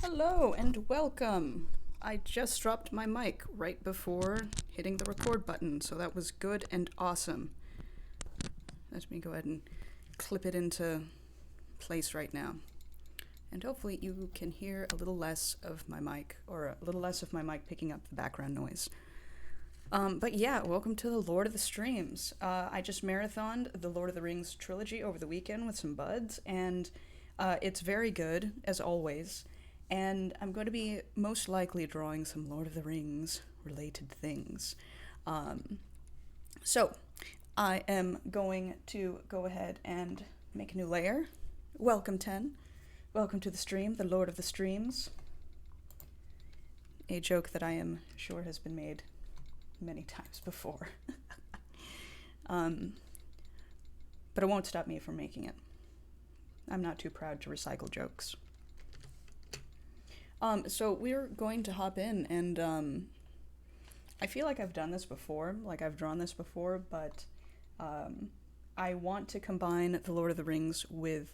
Hello and welcome. I just dropped my mic right before hitting the record button, so that was good and awesome. Let me go ahead and clip it into place right now. And hopefully you can hear a little less of my mic, or a little less of my mic picking up the background noise. But yeah, welcome to the Lord of the Streams. I just marathoned the Lord of the Rings trilogy over the weekend with some buds, and it's very good, as always. And I'm going to be most likely drawing some Lord of the Rings related things. So I am going to go ahead and make a new layer. Welcome, 10. Welcome to the stream, the Lord of the Streams. A joke that I am sure has been made many times before. But it won't stop me from making it. I'm not too proud to recycle jokes. So we're going to hop in, and I feel like I've done this before, like I've drawn this before, but I want to combine the Lord of the Rings with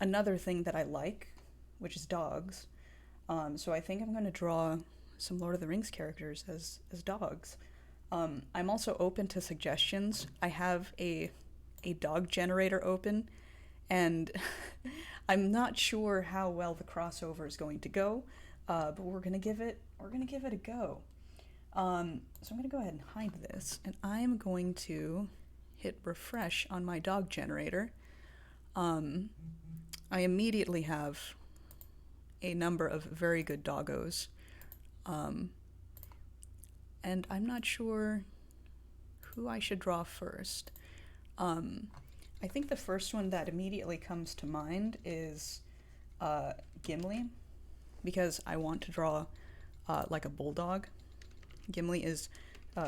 another thing that I like, which is dogs. So I think I'm going to draw some Lord of the Rings characters as dogs. I'm also open to suggestions. I have a dog generator open, and I'm not sure how well the crossover is going to go, but we're gonna give it a go. So I'm gonna go ahead and hide this, and I'm going to hit refresh on my dog generator. I immediately have a number of very good doggos, and I'm not sure who I should draw first. I think the first one that immediately comes to mind is Gimli, because I want to draw like a bulldog. Gimli is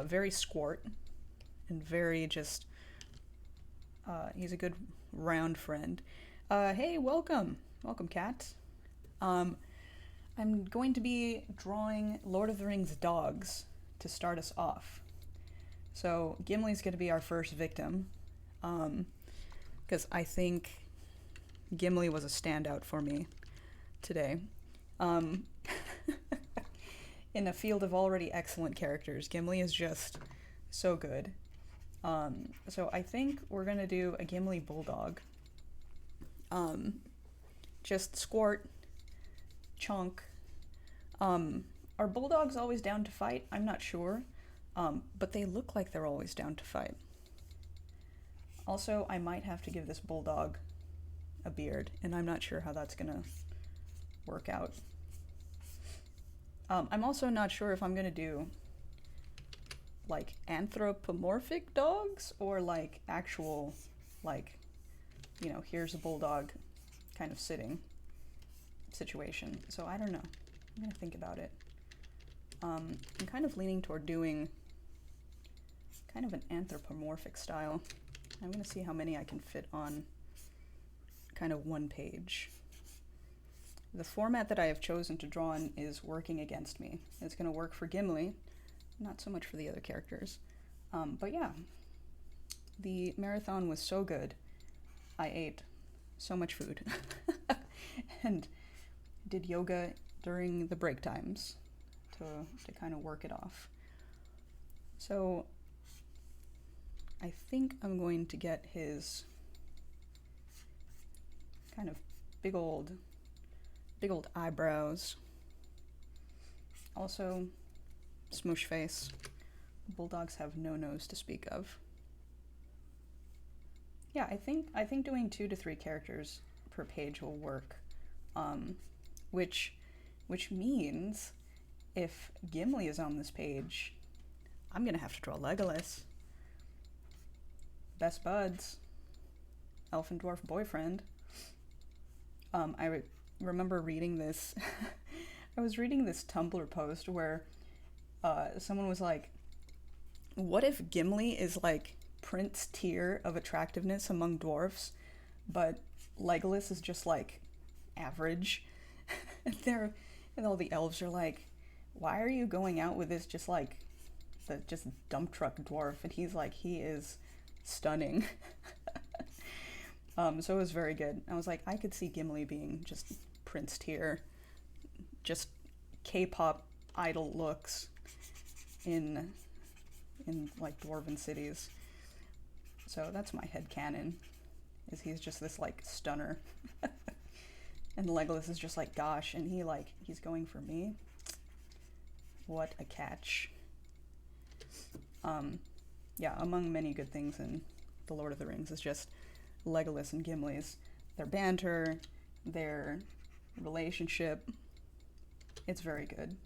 very squat and very just, he's a good round friend. Hey, welcome, cat. I'm going to be drawing Lord of the Rings dogs to start us off. So Gimli's going to be our first victim, because I think Gimli was a standout for me today. In a field of already excellent characters, Gimli is just so good. So I think we're gonna do a Gimli bulldog. Just squirt, chunk. Are bulldogs always down to fight? I'm not sure, but they look like they're always down to fight. Also, I might have to give this bulldog a beard, and I'm not sure how that's gonna work out. I'm also not sure if I'm gonna do like anthropomorphic dogs or like actual, like, you know, here's a bulldog kind of sitting situation. So I don't know. I'm gonna think about it. I'm kind of leaning toward doing kind of an anthropomorphic style. I'm gonna see how many I can fit on kind of one page. The format that I have chosen to draw in is working against me. It's going to work for Gimli, not so much for the other characters. But yeah, the marathon was so good. I ate so much food and did yoga during the break times to kind of work it off. So I think I'm going to get his kind of big old eyebrows. Also, smoosh face. Bulldogs have no nose to speak of. Yeah, I think doing 2 to 3 characters per page will work. Which means if Gimli is on this page, I'm gonna have to draw Legolas. Best buds. Elf and dwarf boyfriend. I remember reading this. I was reading this Tumblr post where someone was like, what if Gimli is like Prince tier of attractiveness among dwarfs, but Legolas is just like average? And all the elves are like, why are you going out with this just like the just dump truck dwarf? And he's like, he is stunning. So it was very good. I was like, I could see Gimli being just Prince tier, just K-pop idol looks in like dwarven cities. So that's my headcanon, is he's just this like stunner. And Legolas is just like, gosh, and he's going for me? What a catch. Yeah, among many good things in The Lord of the Rings is just Legolas and Gimli's, their banter, their relationship. It's very good.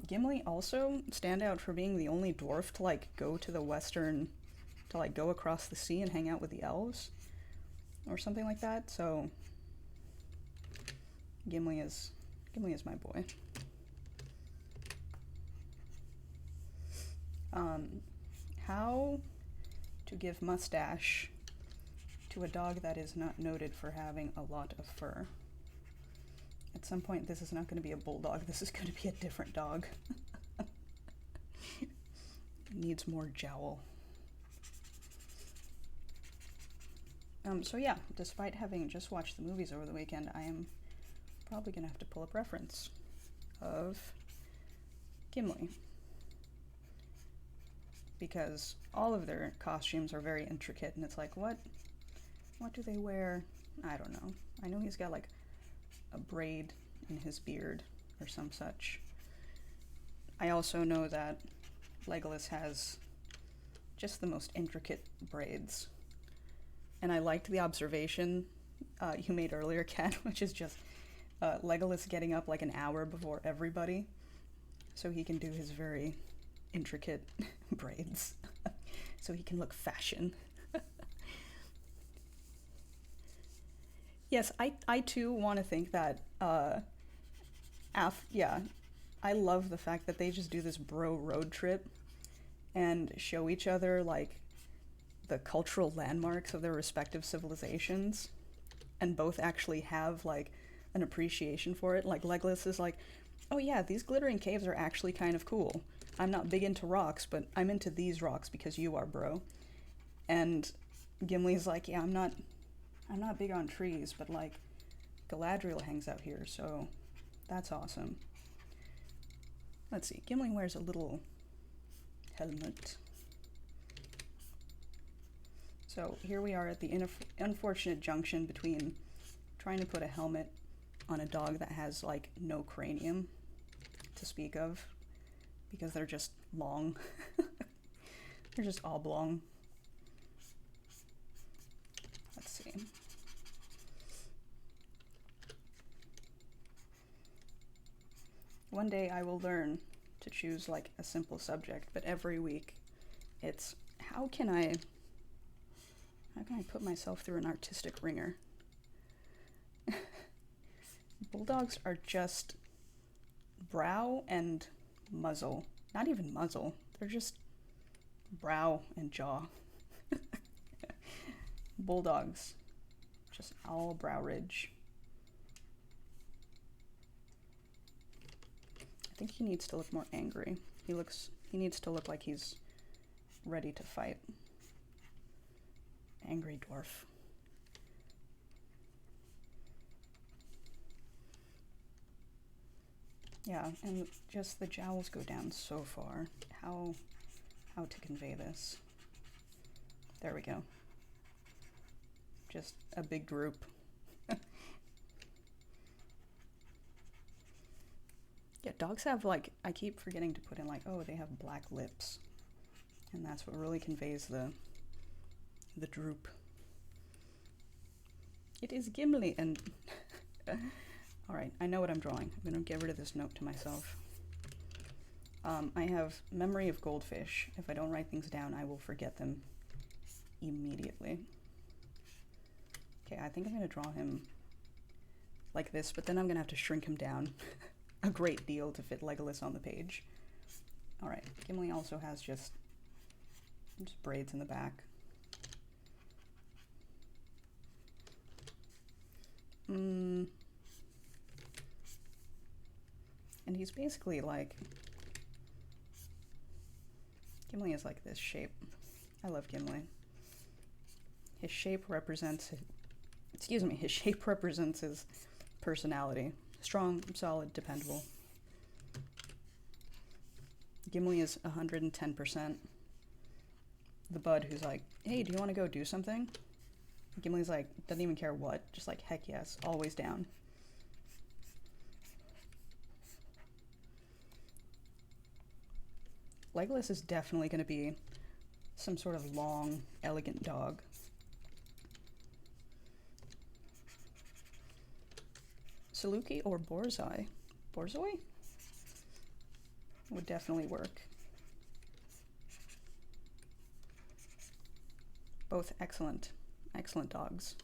Gimli also stand out for being the only dwarf to like go to the western, to like go across the sea and hang out with the elves or something like that. So Gimli is my boy. How to give mustache to a dog that is not noted for having a lot of fur. At some point, this is not going to be a bulldog. This is going to be a different dog. It needs more jowl. So yeah, despite having just watched the movies over the weekend, I am probably going to have to pull up reference of Gimli. Because all of their costumes are very intricate, and it's like, what do they wear? I don't know. I know he's got like a braid in his beard or some such. I also know that Legolas has just the most intricate braids. And I liked the observation you made earlier, Kat, which is just Legolas getting up like an hour before everybody so he can do his very intricate braids so he can look fashion. Yes, I too want to think that I love the fact that they just do this bro road trip and show each other like the cultural landmarks of their respective civilizations, and both actually have like an appreciation for it. Like Legolas is like, oh yeah, these glittering caves are actually kind of cool. I'm not big into rocks, but I'm into these rocks because you are, bro. And Gimli's like, yeah, I'm not big on trees, but like Galadriel hangs out here, so that's awesome. Let's see, Gimli wears a little helmet. So here we are at the unfortunate junction between trying to put a helmet on a dog that has like no cranium to speak of, because they're just long. They're just oblong. Let's see. One day I will learn to choose like a simple subject, but every week it's how can I put myself through an artistic ringer? Bulldogs are just brow and muzzle. Not even muzzle. They're just brow and jaw. Bulldogs. Just all brow ridge. I think he needs to look more angry. He needs to look like he's ready to fight. Angry dwarf. Yeah, and just the jowls go down so far. How to convey this? There we go. Just a big group. Yeah, dogs have like, I keep forgetting to put in like, oh, they have black lips. And that's what really conveys the droop. It is Gimli and... Alright, I know what I'm drawing. I'm going to get rid of this note to myself. I have memory of goldfish. If I don't write things down, I will forget them immediately. Okay, I think I'm going to draw him like this, but then I'm going to have to shrink him down a great deal to fit Legolas on the page. Alright, Gimli also has just braids in the back. And he's basically like... Gimli is like this shape. I love Gimli. His shape represents... His shape represents his personality. Strong, solid, dependable. Gimli is 110%. The bud who's like, hey, do you want to go do something? Gimli's like, doesn't even care what. Just like, heck yes, always down. Legolas is definitely going to be some sort of long, elegant dog. Saluki or Borzoi? Borzoi? Would definitely work. Both excellent, excellent dogs.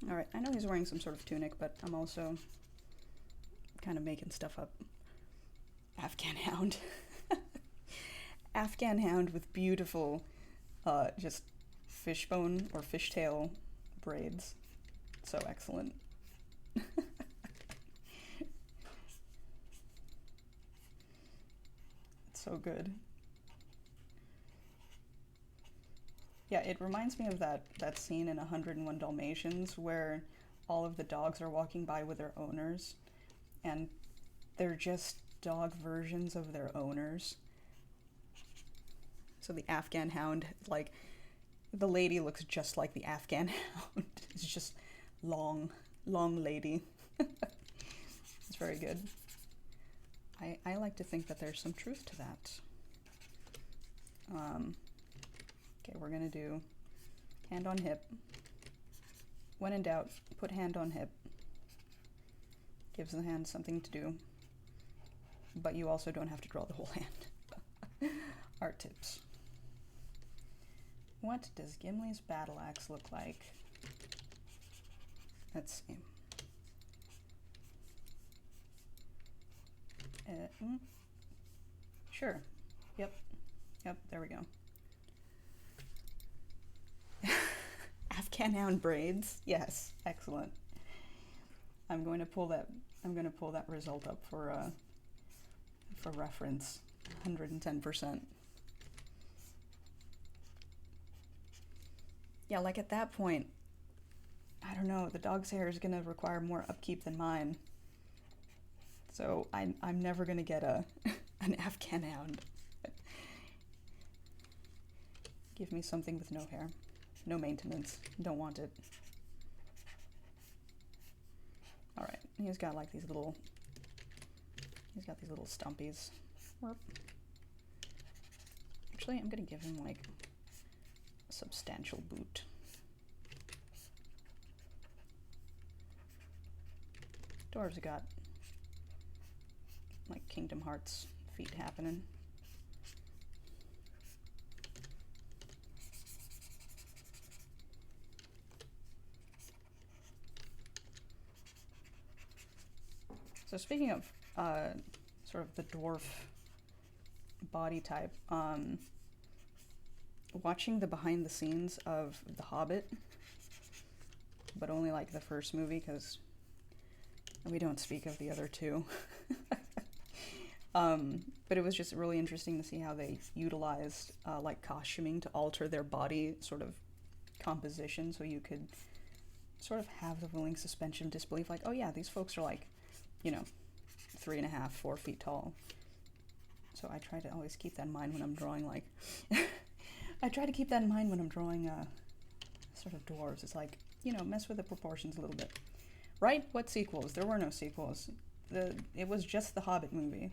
Alright, I know he's wearing some sort of tunic, but I'm also kind of making stuff up. Afghan hound. Afghan hound with beautiful, just fishbone or fishtail braids. So excellent. It's so good. Yeah, it reminds me of that scene in 101 Dalmatians where all of the dogs are walking by with their owners, and they're just dog versions of their owners. So the Afghan hound, like, the lady looks just like the Afghan hound. It's just long lady. It's very good. I like to think that there's some truth to that. Okay, we're gonna do hand on hip. When in doubt, put hand on hip. Gives the hand something to do, but you also don't have to draw the whole hand. Art tips. What does Gimli's battle axe look like? Let's see. Sure. Yep, there we go. Afghan hound braids. Yes, excellent. I'm going to pull that result up for reference. 110%. Yeah, like at that point, I don't know, the dog's hair is gonna require more upkeep than mine. So I'm never gonna get an Afghan hound. Give me something with no hair. No maintenance. Don't want it. Alright, he's got like these little stumpies. Actually, I'm gonna give him like a substantial boot. Dwarves got like Kingdom Hearts feet happening. So speaking of sort of the dwarf body type, watching the behind the scenes of The Hobbit, but only like the first movie because we don't speak of the other two. But it was just really interesting to see how they utilized like costuming to alter their body sort of composition, so you could sort of have the willing suspension of disbelief, like, oh yeah, these folks are like, 3.5, 4 feet tall. So I try to always keep that in mind when I'm drawing, like, I try to keep that in mind when I'm drawing sort of dwarves. It's like, mess with the proportions a little bit. Right? What sequels? There were no sequels. It was just the Hobbit movie.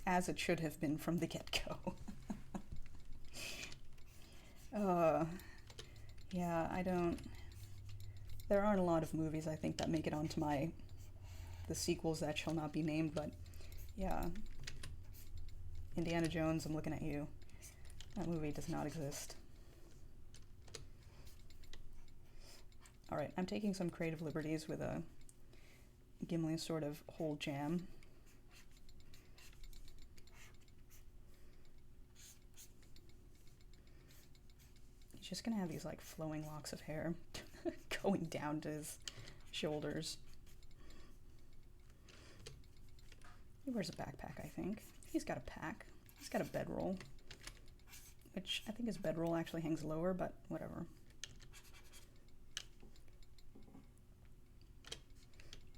As it should have been from the get-go. Yeah, there aren't a lot of movies, I think, that make it onto the sequels that shall not be named, but yeah. Indiana Jones, I'm looking at you. That movie does not exist. Alright, I'm taking some creative liberties with a Gimli sort of whole jam. He's just gonna have these like flowing locks of hair going down to his shoulders. He wears a backpack, I think. He's got a pack. He's got a bedroll. which I think his bedroll actually hangs lower, but whatever.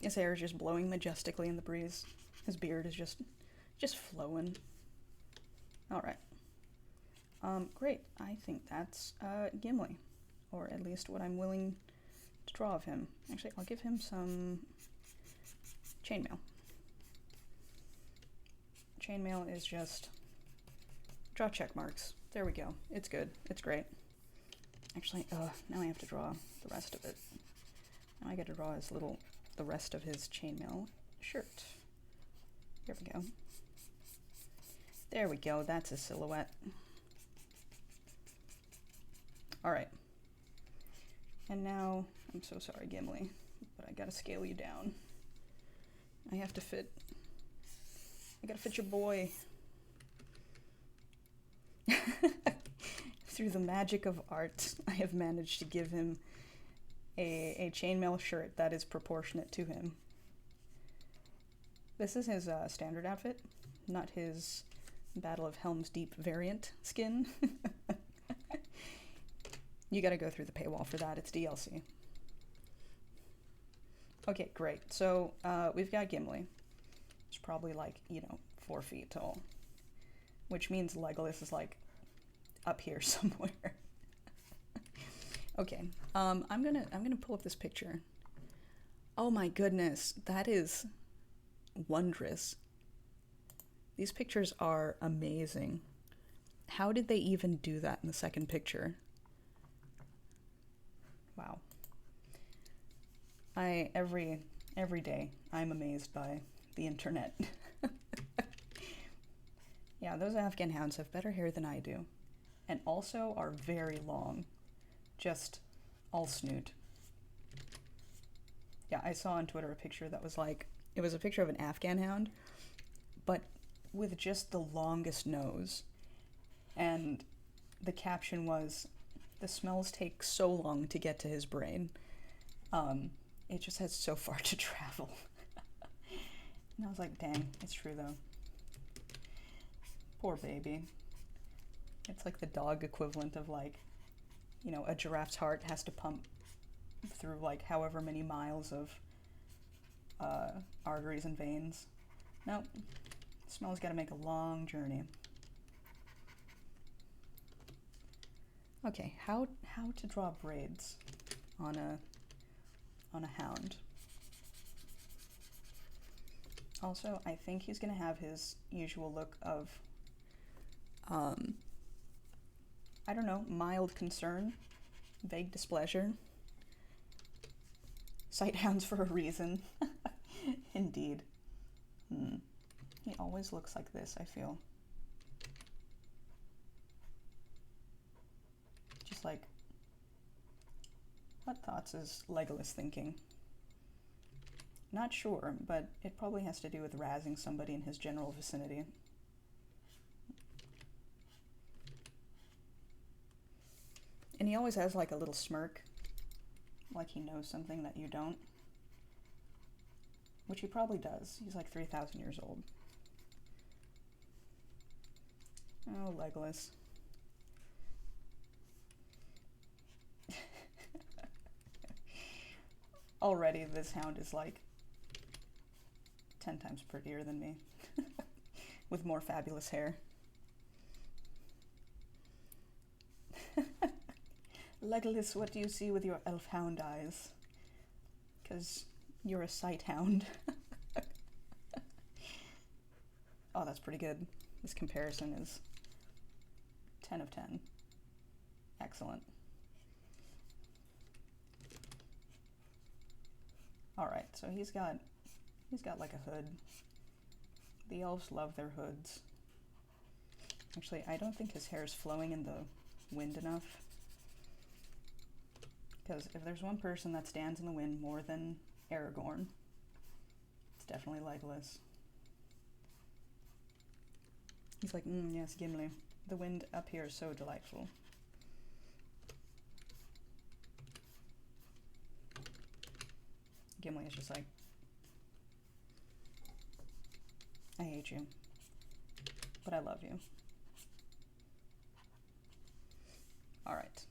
His hair is just blowing majestically in the breeze. His beard is just flowing. All right. Great. I think that's Gimli, or at least what I'm willing to draw of him. Actually, I'll give him some chainmail. Chainmail is just draw check marks. There we go. It's good. It's great. Actually, now I have to draw the rest of it. Now I get to draw the rest of his chainmail shirt. Here we go. There we go. That's a silhouette. All right. And now, I'm so sorry, Gimli, but I gotta scale you down. I gotta fit your boy. Through the magic of art, I have managed to give him a chainmail shirt that is proportionate to him. This is his standard outfit, not his Battle of Helm's Deep variant skin. You gotta go through the paywall for that, it's DLC. Okay, great. So we've got Gimli. It's probably like, 4 feet tall, which means Legolas is like up here somewhere. Okay, I'm gonna pull up this picture. Oh my goodness, that is wondrous. These pictures are amazing. How did they even do that in the second picture? Wow. Every day I'm amazed by the internet. Yeah, those Afghan hounds have better hair than I do, and also are very long. Just all snoot. Yeah, I saw on Twitter a picture that was like, it was a picture of an Afghan hound, but with just the longest nose. And the caption was, "The smells take so long to get to his brain. It just has so far to travel." And I was like, dang, it's true though. Poor baby. It's like the dog equivalent of like, a giraffe's heart has to pump through like however many miles of arteries and veins. Nope. Smell's gotta make a long journey. Okay, how to draw braids on a hound. Also, I think he's gonna have his usual look of I don't know, mild concern, vague displeasure. Sighthounds for a reason. Indeed. He always looks like this, I feel. Just like, what thoughts is Legolas thinking? Not sure, but it probably has to do with razzing somebody in his general vicinity. And he always has like a little smirk, like he knows something that you don't. Which he probably does. He's like 3,000 years old. Oh, Legolas. Already this hound is like 10 times prettier than me. With more fabulous hair. Legolas, what do you see with your elf hound eyes? Because you're a sight hound. Oh, that's pretty good. This comparison is 10 of 10. Excellent. Alright, so he's got like a hood. The elves love their hoods. Actually, I don't think his hair is flowing in the wind enough. Because if there's one person that stands in the wind more than Aragorn, it's definitely Legolas. He's like, yes, Gimli. The wind up here is so delightful. Gimli is just like, I hate you, but I love you. Alright.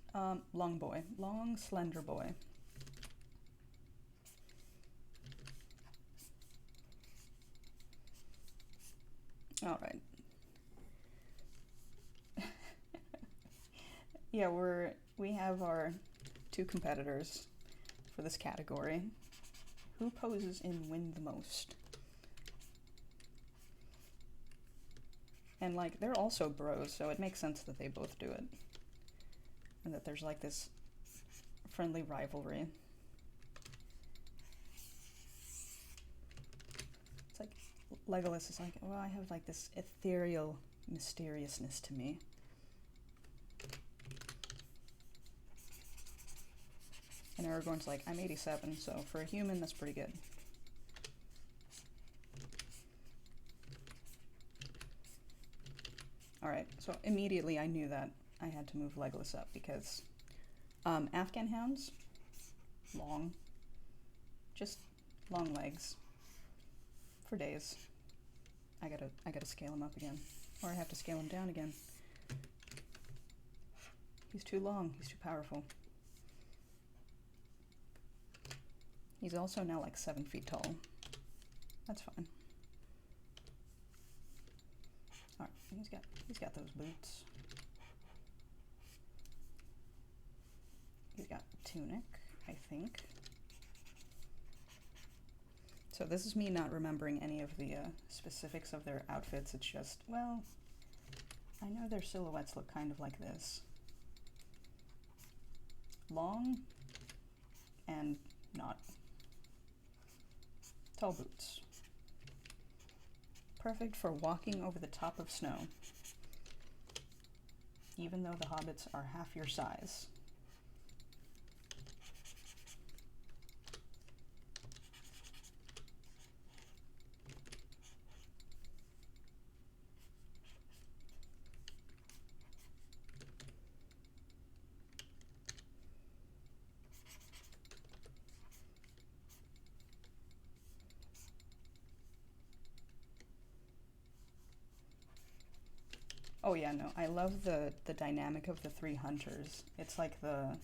Long boy. Long, slender boy. Alright. Yeah, we have our two competitors for this category. Who poses in Win the most? And like, they're also bros, so it makes sense that they both do it. And that there's like this friendly rivalry. It's like, Legolas is like, well, I have like this ethereal mysteriousness to me. And Aragorn's like, I'm 87, so for a human, that's pretty good. Alright, so immediately I knew that I had to move Legolas up because Afghan hounds, long, just long legs for days. I gotta scale him up again, or I have to scale him down again. He's too long, he's too powerful. He's also now like 7 feet tall. That's fine. Alright, he's got those boots. He's got tunic, I think. So this is me not remembering any of the specifics of their outfits. It's just, well, I know their silhouettes look kind of like this. Long and not. Tall boots. Perfect for walking over the top of snow, even though the hobbits are half your size. Oh yeah, no, I love the dynamic of the three hunters. It's like the,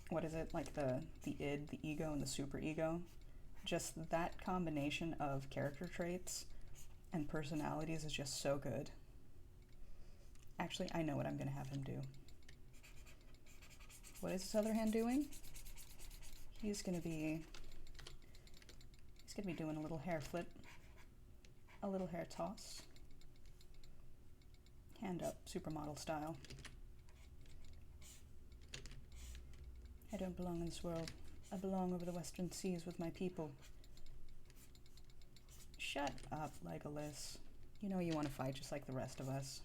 what is it, like the id, the ego, and the superego. Just that combination of character traits and personalities is just so good. Actually, I know what I'm gonna have him do. What is this other hand doing? He's gonna be doing a little hair flip, a little hair toss. Hand up, supermodel style. I don't belong in this world. I belong over the western seas with my people. Shut up, Legolas. You know you want to fight just like the rest of us.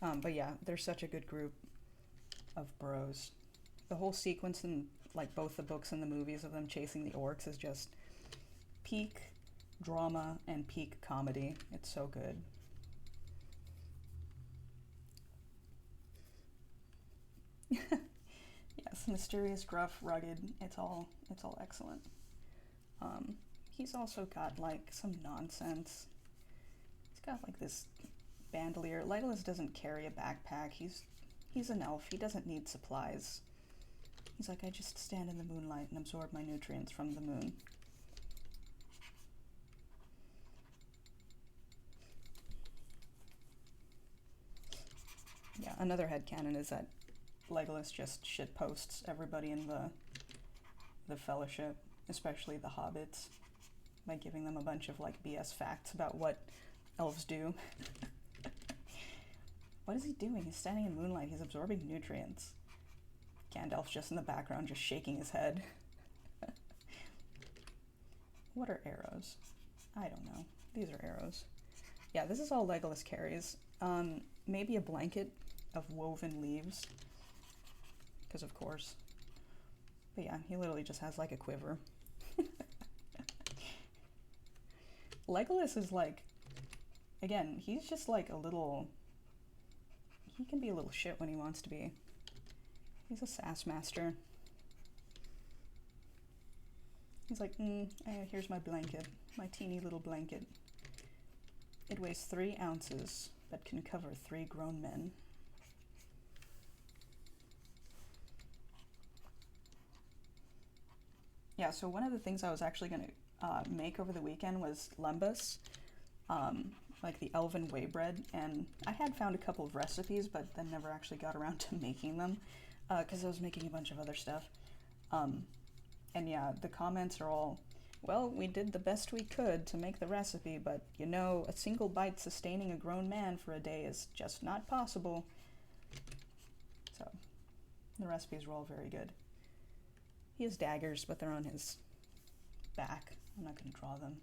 But yeah, they're such a good group of bros. The whole sequence in like both the books and the movies of them chasing the orcs is just peak drama and peak comedy. It's so good. Yes, mysterious, gruff, rugged. It's all excellent. He's also got like some nonsense. He's got like this bandolier. Legolas doesn't carry a backpack. He's an elf. He doesn't need supplies. He's like, I just stand in the moonlight and absorb my nutrients from the moon. Yeah, another headcanon is that Legolas just shitposts everybody in the Fellowship, especially the hobbits, by giving them a bunch of like BS facts about what elves do. What is he doing? He's standing in moonlight. He's absorbing nutrients. Gandalf's just in the background, just shaking his head. What are arrows? I don't know. These are arrows. Yeah, this is all Legolas carries. Maybe a blanket of woven leaves. Because of course. But yeah, he literally just has like a quiver. Legolas is like, again, he's just like a little, he can be a little shit when he wants to be. He's a sass master. He's like, here's my blanket, my teeny little blanket. It weighs 3 ounces. but can cover 3 grown men. Yeah, so one of the things I was actually going to make over the weekend was lembas, like the elven whey bread, and I had found a couple of recipes, but then never actually got around to making them, because I was making a bunch of other stuff. And yeah, the comments are all, well, we did the best we could to make the recipe, but you know, a single bite sustaining a grown man for a day is just not possible. So, the recipes were all very good. He has daggers, but they're on his back. I'm not going to draw them.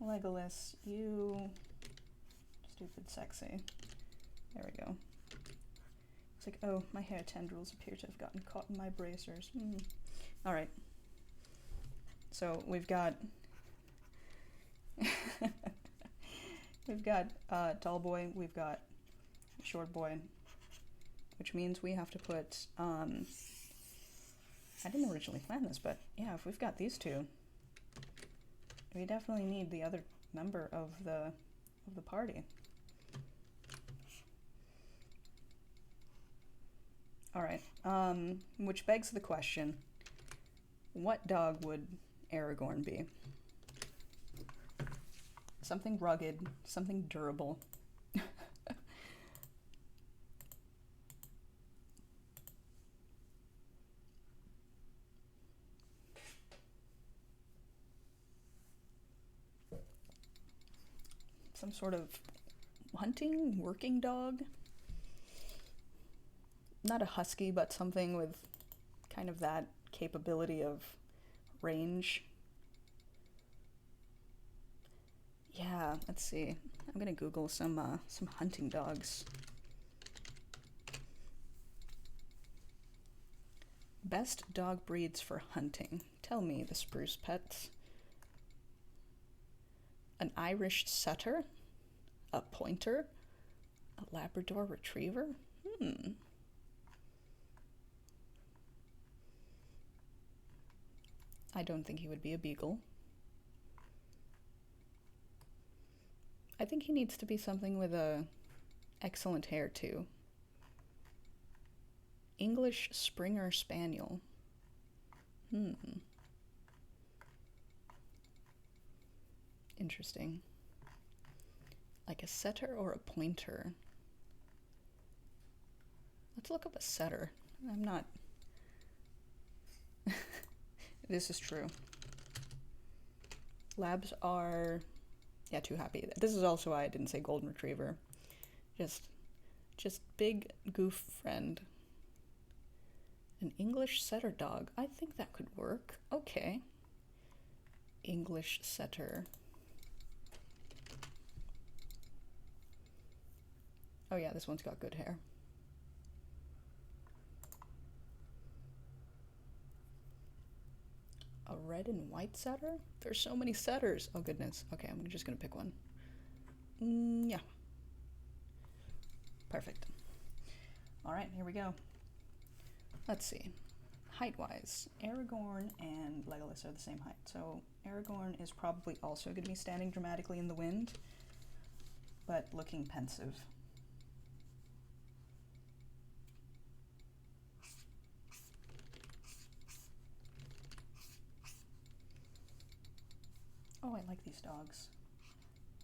Legolas, you stupid sexy. There we go. It's like, oh, my hair tendrils appear to have gotten caught in my bracers. Alright. So we've got we've got tall boy, we've got short boy, which means we have to put I didn't originally plan this, but yeah, if we've got these two, we definitely need the other member of the party. Alright, which begs the question, what dog would Aragorn be? Something rugged, something durable. Some sort of hunting, working dog. Not a husky, but something with kind of that capability of range. Yeah, let's see. I'm gonna Google some hunting dogs. Best dog breeds for hunting. Tell me, the spruce pets. An Irish setter? A pointer? A Labrador retriever? I don't think he would be a beagle. I think he needs to be something with a excellent hair too. English Springer Spaniel. Interesting. Like a setter or a pointer? Let's look up a setter. I'm not... This is true. Labs are... Yeah, too happy. This is also why I didn't say golden retriever. Just big goof friend. An English setter dog. I think that could work. Okay. English setter. Oh yeah, this one's got good hair. A red and white setter? There's so many setters. Oh goodness. Okay, I'm just gonna pick one. Yeah. Perfect. Alright, here we go. Let's see. Height-wise, Aragorn and Legolas are the same height. So Aragorn is probably also going to be standing dramatically in the wind, but looking pensive. Oh, I like these dogs.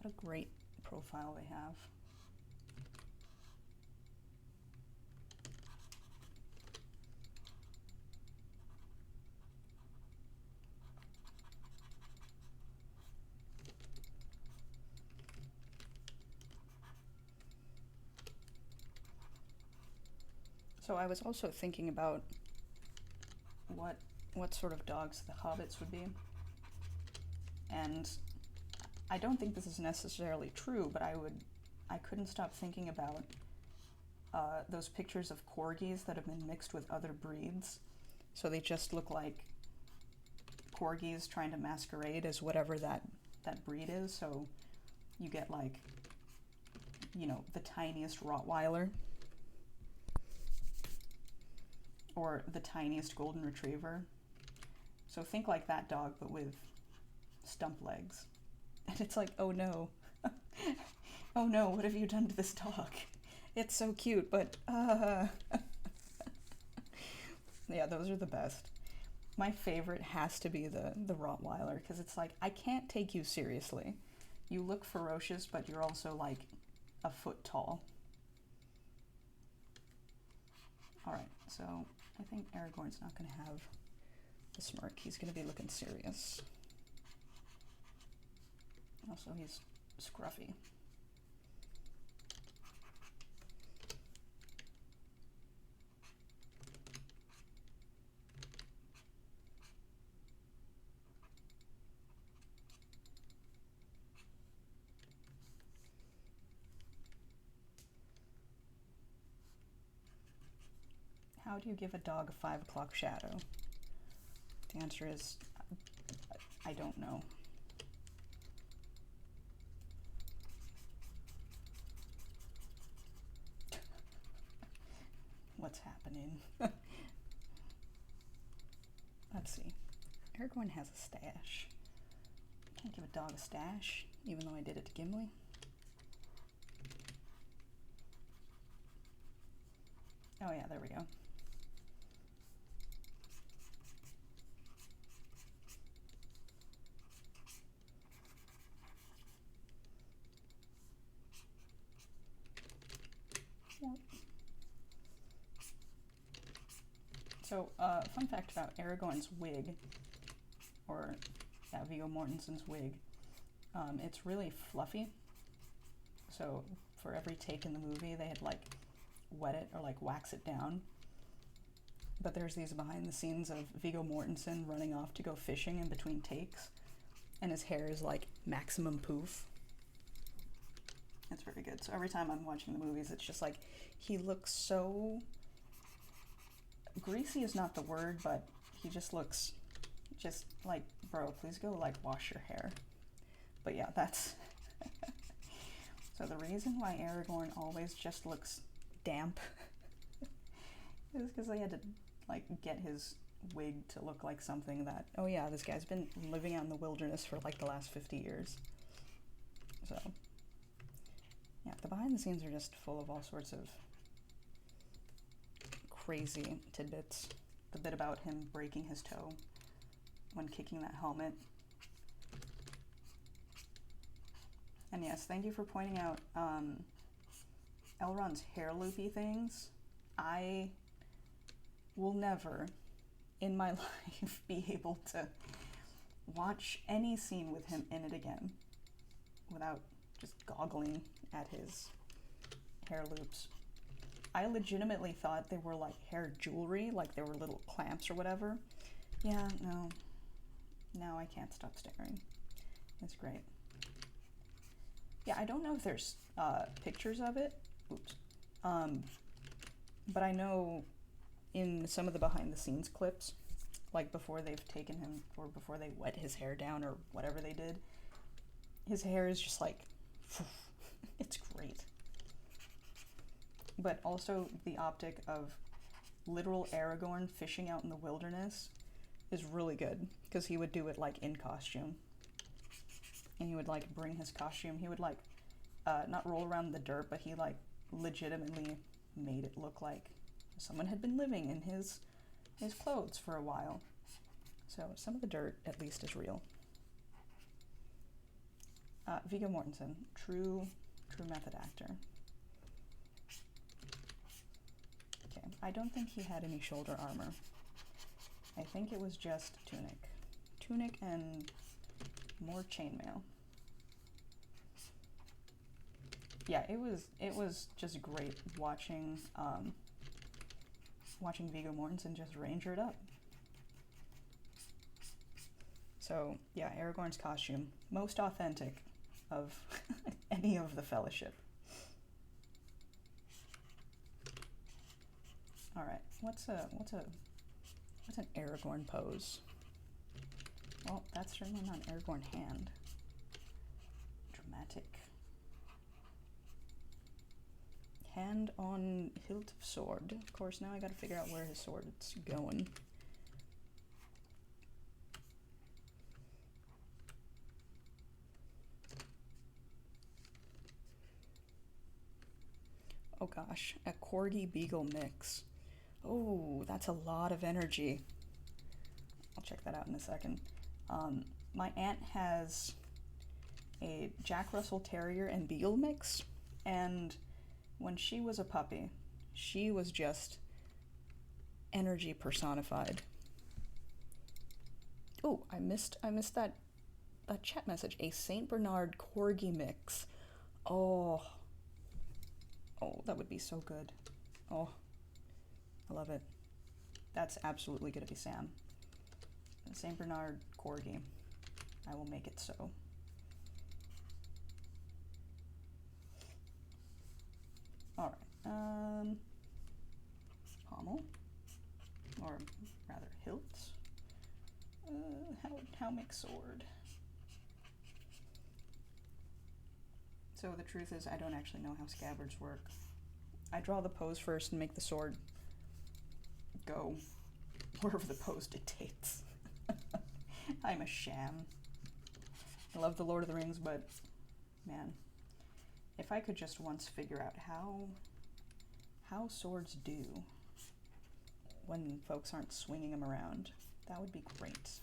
What a great profile they have. So I was also thinking about what sort of dogs the hobbits would be. And I don't think this is necessarily true, but I couldn't stop thinking about those pictures of corgis that have been mixed with other breeds. So they just look like corgis trying to masquerade as whatever that breed is. So you get like, you know, the tiniest Rottweiler or the tiniest golden retriever. So think like that dog, but with stump legs. And it's like, oh no. Oh no, what have you done to this dog? It's so cute, but yeah, those are the best. My favorite has to be the Rottweiler, because it's like, I can't take you seriously. You look ferocious, but you're also like a foot tall. Alright, so I think Aragorn's not going to have the smirk. He's going to be looking serious. Also, he's scruffy. How do you give a dog a 5 o'clock shadow? The answer is, I don't know. What's happening? Let's see. Aragorn has a stash. Can't give a dog a stash, even though I did it to Gimli. Oh yeah, there we go. So, fun fact about Aragorn's wig, or yeah, Viggo Mortensen's wig, it's really fluffy. So for every take in the movie, they had like wet it or like wax it down. But there's these behind the scenes of Viggo Mortensen running off to go fishing in between takes, and his hair is like maximum poof. It's very good. So every time I'm watching the movies, it's just like, he looks so... greasy is not the word, but he just looks just like, bro, please go like wash your hair. But yeah, that's... So the reason why Aragorn always just looks damp is because they had to like get his wig to look like something that, oh yeah, this guy's been living out in the wilderness for like the last 50 years. So yeah, the behind the scenes are just full of all sorts of crazy tidbits. The bit about him breaking his toe when kicking that helmet. And yes, thank you for pointing out Elrond's hair loopy things. I will never in my life be able to watch any scene with him in it again without just goggling at his hair loops. I legitimately thought they were like hair jewelry, like they were little clamps or whatever. Yeah, no. Now I can't stop staring. It's great. Yeah, I don't know if there's pictures of it. Oops. But I know in some of the behind the scenes clips, like before they've taken him, or before they wet his hair down or whatever they did, his hair is just like, it's great. But also the optic of literal Aragorn fishing out in the wilderness is really good, because he would do it like in costume. And he would like bring his costume, he would like not roll around in the dirt, but he like legitimately made it look like someone had been living in his clothes for a while. So some of the dirt at least is real. Viggo Mortensen, true method actor. Okay, I don't think he had any shoulder armor. I think it was just tunic. Tunic and more chainmail. Yeah, it was just great watching watching Viggo Mortensen just ranger it up. So yeah, Aragorn's costume, most authentic of any of the Fellowship. All right, what's an Aragorn pose? Well, that's certainly not an Aragorn hand. Dramatic. Hand on hilt of sword. Of course, now I gotta figure out where his sword's going. Oh gosh, a Corgi Beagle mix. Oh, that's a lot of energy. I'll check that out in a second. My aunt has a Jack Russell Terrier and Beagle mix, and when she was a puppy, she was just energy personified. Oh, I missed that chat message. A Saint Bernard Corgi mix. Oh, that would be so good. Oh, I love it. That's absolutely gonna be Sam. A Saint Bernard Corgi. I will make it so. All right. Pommel, or rather hilt. How make sword? So the truth is, I don't actually know how scabbards work. I draw the pose first and make the sword go wherever the pose dictates. I'm a sham. I love the Lord of the Rings, but man, if I could just once figure out how swords do when folks aren't swinging them around, that would be great.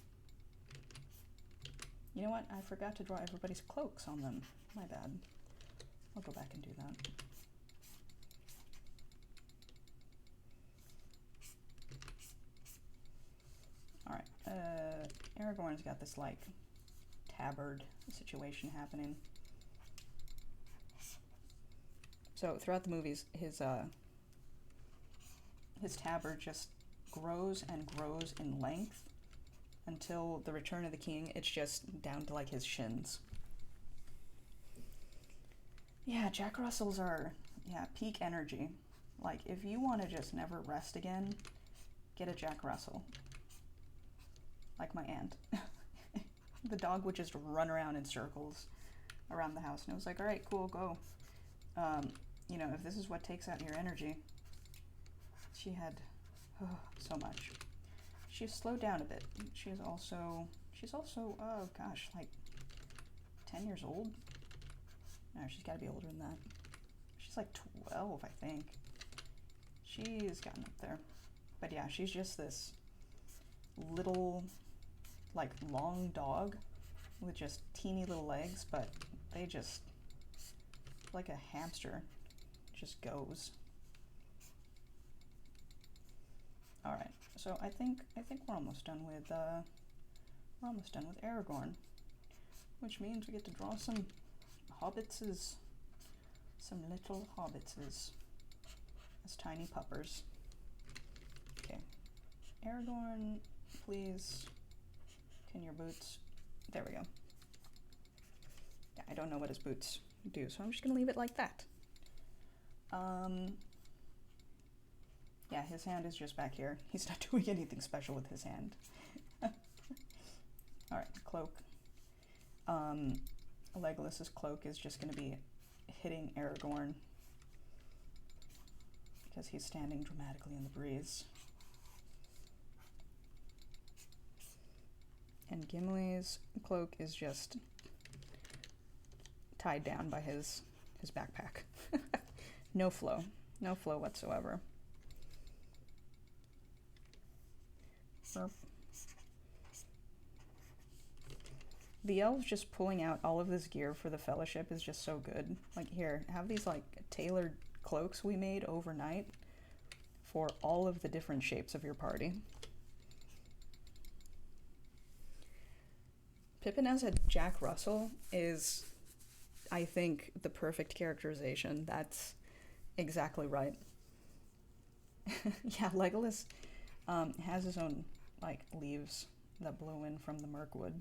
You know what? I forgot to draw everybody's cloaks on them. My bad. I'll go back and do that. Alright, Aragorn's got this, like, tabard situation happening. So, throughout the movies, his tabard just grows and grows in length until the Return of the King, it's just down to, like, his shins. Yeah, Jack Russells are, peak energy. Like, if you want to just never rest again, get a Jack Russell. Like my aunt. The dog would just run around in circles around the house, and it was like, alright, cool, go. If this is what takes out your energy. She had so much. She's slowed down a bit. She's also, oh gosh, like 10 years old? No, she's got to be older than that. She's like 12, I think. She's gotten up there. But yeah, she's just this little, like, long dog with just teeny little legs, but they just, like a hamster, just goes. All right, so I think we're almost done with Aragorn, which means we get to draw some hobbitses, some little hobbitses as tiny puppers. Okay, Aragorn, please. Can your boots? There we go. Yeah, I don't know what his boots do, so I'm just gonna leave it like that. Yeah, his hand is just back here. He's not doing anything special with his hand. Alright, cloak. Legolas's cloak is just gonna be hitting Aragorn because he's standing dramatically in the breeze. And Gimli's cloak is just tied down by his backpack. No flow whatsoever. The elves just pulling out all of this gear for the Fellowship is just so good. Like, here, have these, like, tailored cloaks we made overnight for all of the different shapes of your party. Pippin as a Jack Russell is, I think, the perfect characterization. That's exactly right. Yeah, Legolas has his own, like, leaves that blow in from the Mirkwood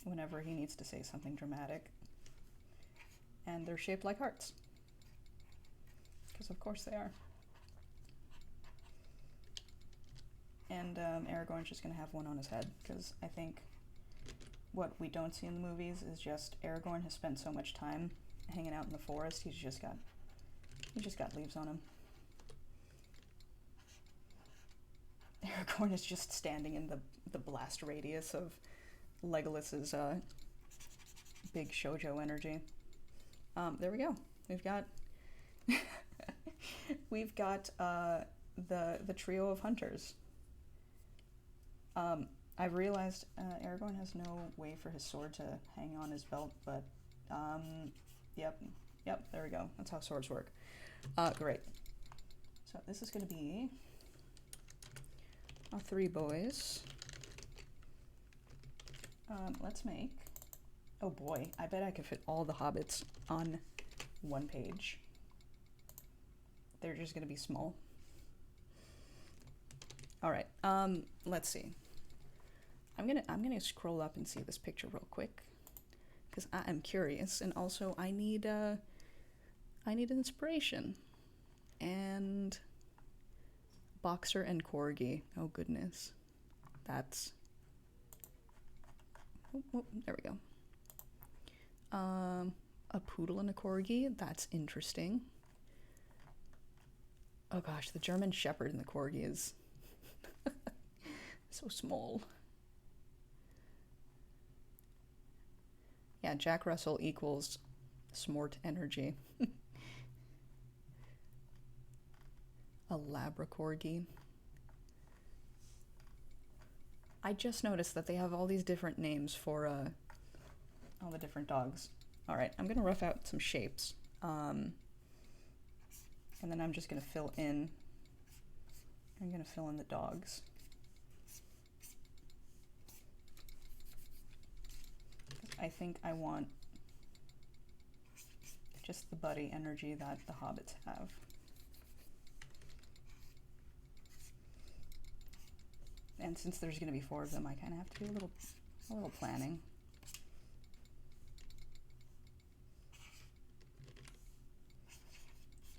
whenever he needs to say something dramatic. And they're shaped like hearts. Because of course they are. And Aragorn's just going to have one on his head, because I think what we don't see in the movies is just Aragorn has spent so much time hanging out in the forest, he's just got leaves on him. Aragorn is just standing in the blast radius of Legolas's big shoujo energy. There we go. We've got we've got the trio of hunters. I've realized Aragorn has no way for his sword to hang on his belt, but yep, there we go. That's how swords work. Great. So this is going to be our 3 boys. Let's make... Oh boy, I bet I could fit all the hobbits on 1 page. They're just going to be small. All right, let's see. I'm gonna scroll up and see this picture real quick because I am curious, and also I need inspiration. And Boxer and Corgi. Oh goodness, that's there we go. A poodle and a corgi. That's interesting. Oh gosh, the German Shepherd and the corgi is so small. Yeah, Jack Russell equals smart energy. A Labracorgi. I just noticed that they have all these different names for all the different dogs. All right, I'm gonna rough out some shapes, and then I'm just gonna fill in. I'm gonna fill in the dogs. I think I want just the buddy energy that the hobbits have. And since there's going to be 4 of them, I kind of have to do a little planning.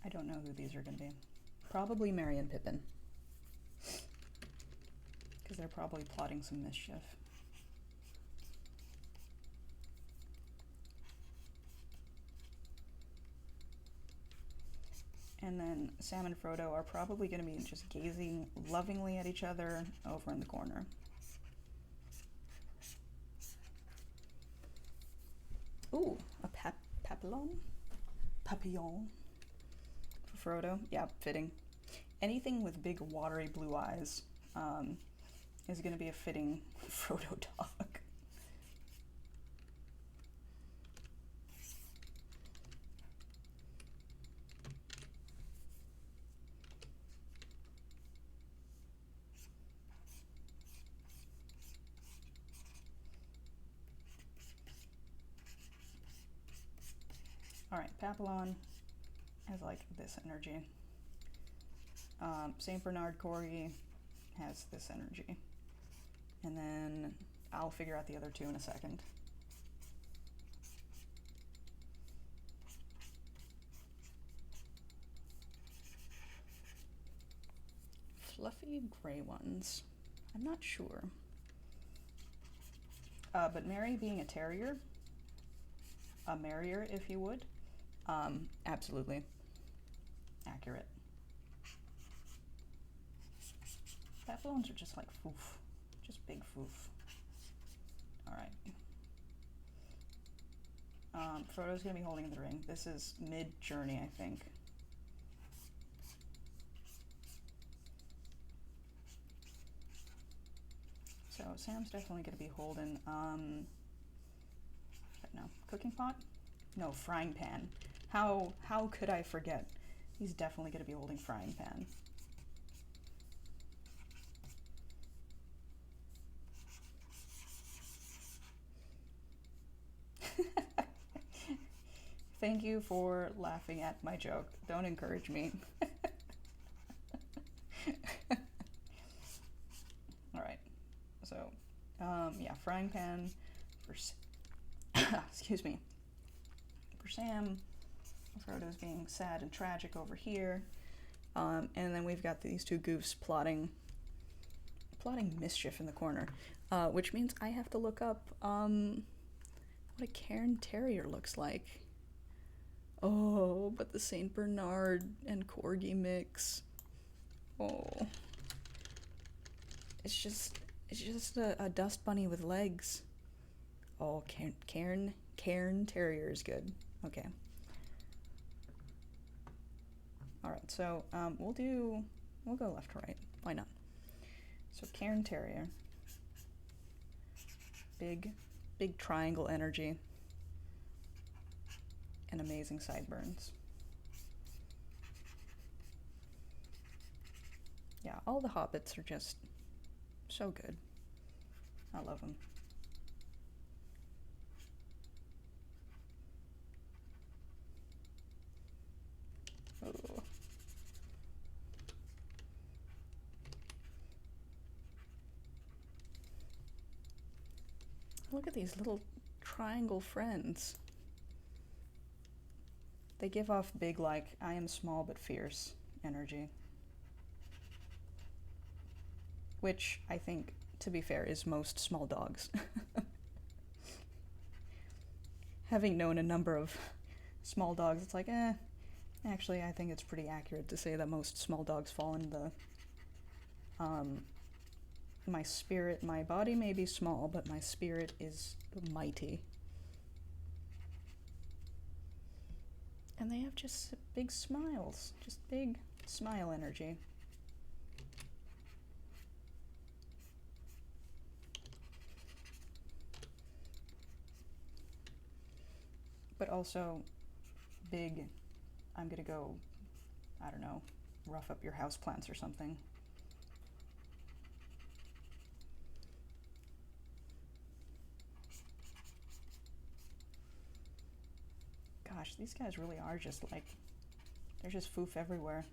I don't know who these are going to be. Probably Merry and Pippin, because they're probably plotting some mischief. And then Sam and Frodo are probably going to be just gazing lovingly at each other over in the corner. Ooh, a papillon? Papillon for Frodo. Yeah, fitting. Anything with big watery blue eyes is going to be a fitting Frodo dog. Alright, Papillon has like this energy. St. Bernard Corgi has this energy. And then I'll figure out the other 2 in a second. Fluffy gray ones. I'm not sure. But Merry being a terrier, a merrier if you would, absolutely accurate. Papillons are just like foof, just big foof. All right. Frodo's gonna be holding the ring. This is mid-journey, I think. So Sam's definitely gonna be holding, no, cooking pot? No, frying pan. How could I forget? He's definitely gonna be holding frying pan. Thank you for laughing at my joke. Don't encourage me. All right. So, yeah, frying pan for excuse me. For Sam, Frodo's being sad and tragic over here, and then we've got these 2 goofs plotting mischief in the corner, which means I have to look up what a Cairn Terrier looks like. Oh, but the St. Bernard and Corgi mix. Oh, it's just a dust bunny with legs. Oh, Cairn Terrier is good. Okay. All right, so we'll go left to right. Why not? So Cairn Terrier, big triangle energy, and amazing sideburns. Yeah, all the hobbits are just so good. I love them. Oh. Look at these little triangle friends. They give off big, like, I am small but fierce energy. Which, I think, to be fair, is most small dogs. Having known a number of small dogs, it's like, actually, I think it's pretty accurate to say that most small dogs fall in the, my spirit, my body may be small, but my spirit is mighty. And they have just big smiles, just big smile energy. But also big, I'm gonna go, I don't know, rough up your houseplants or something. Gosh, these guys really are just like, they're just foof everywhere.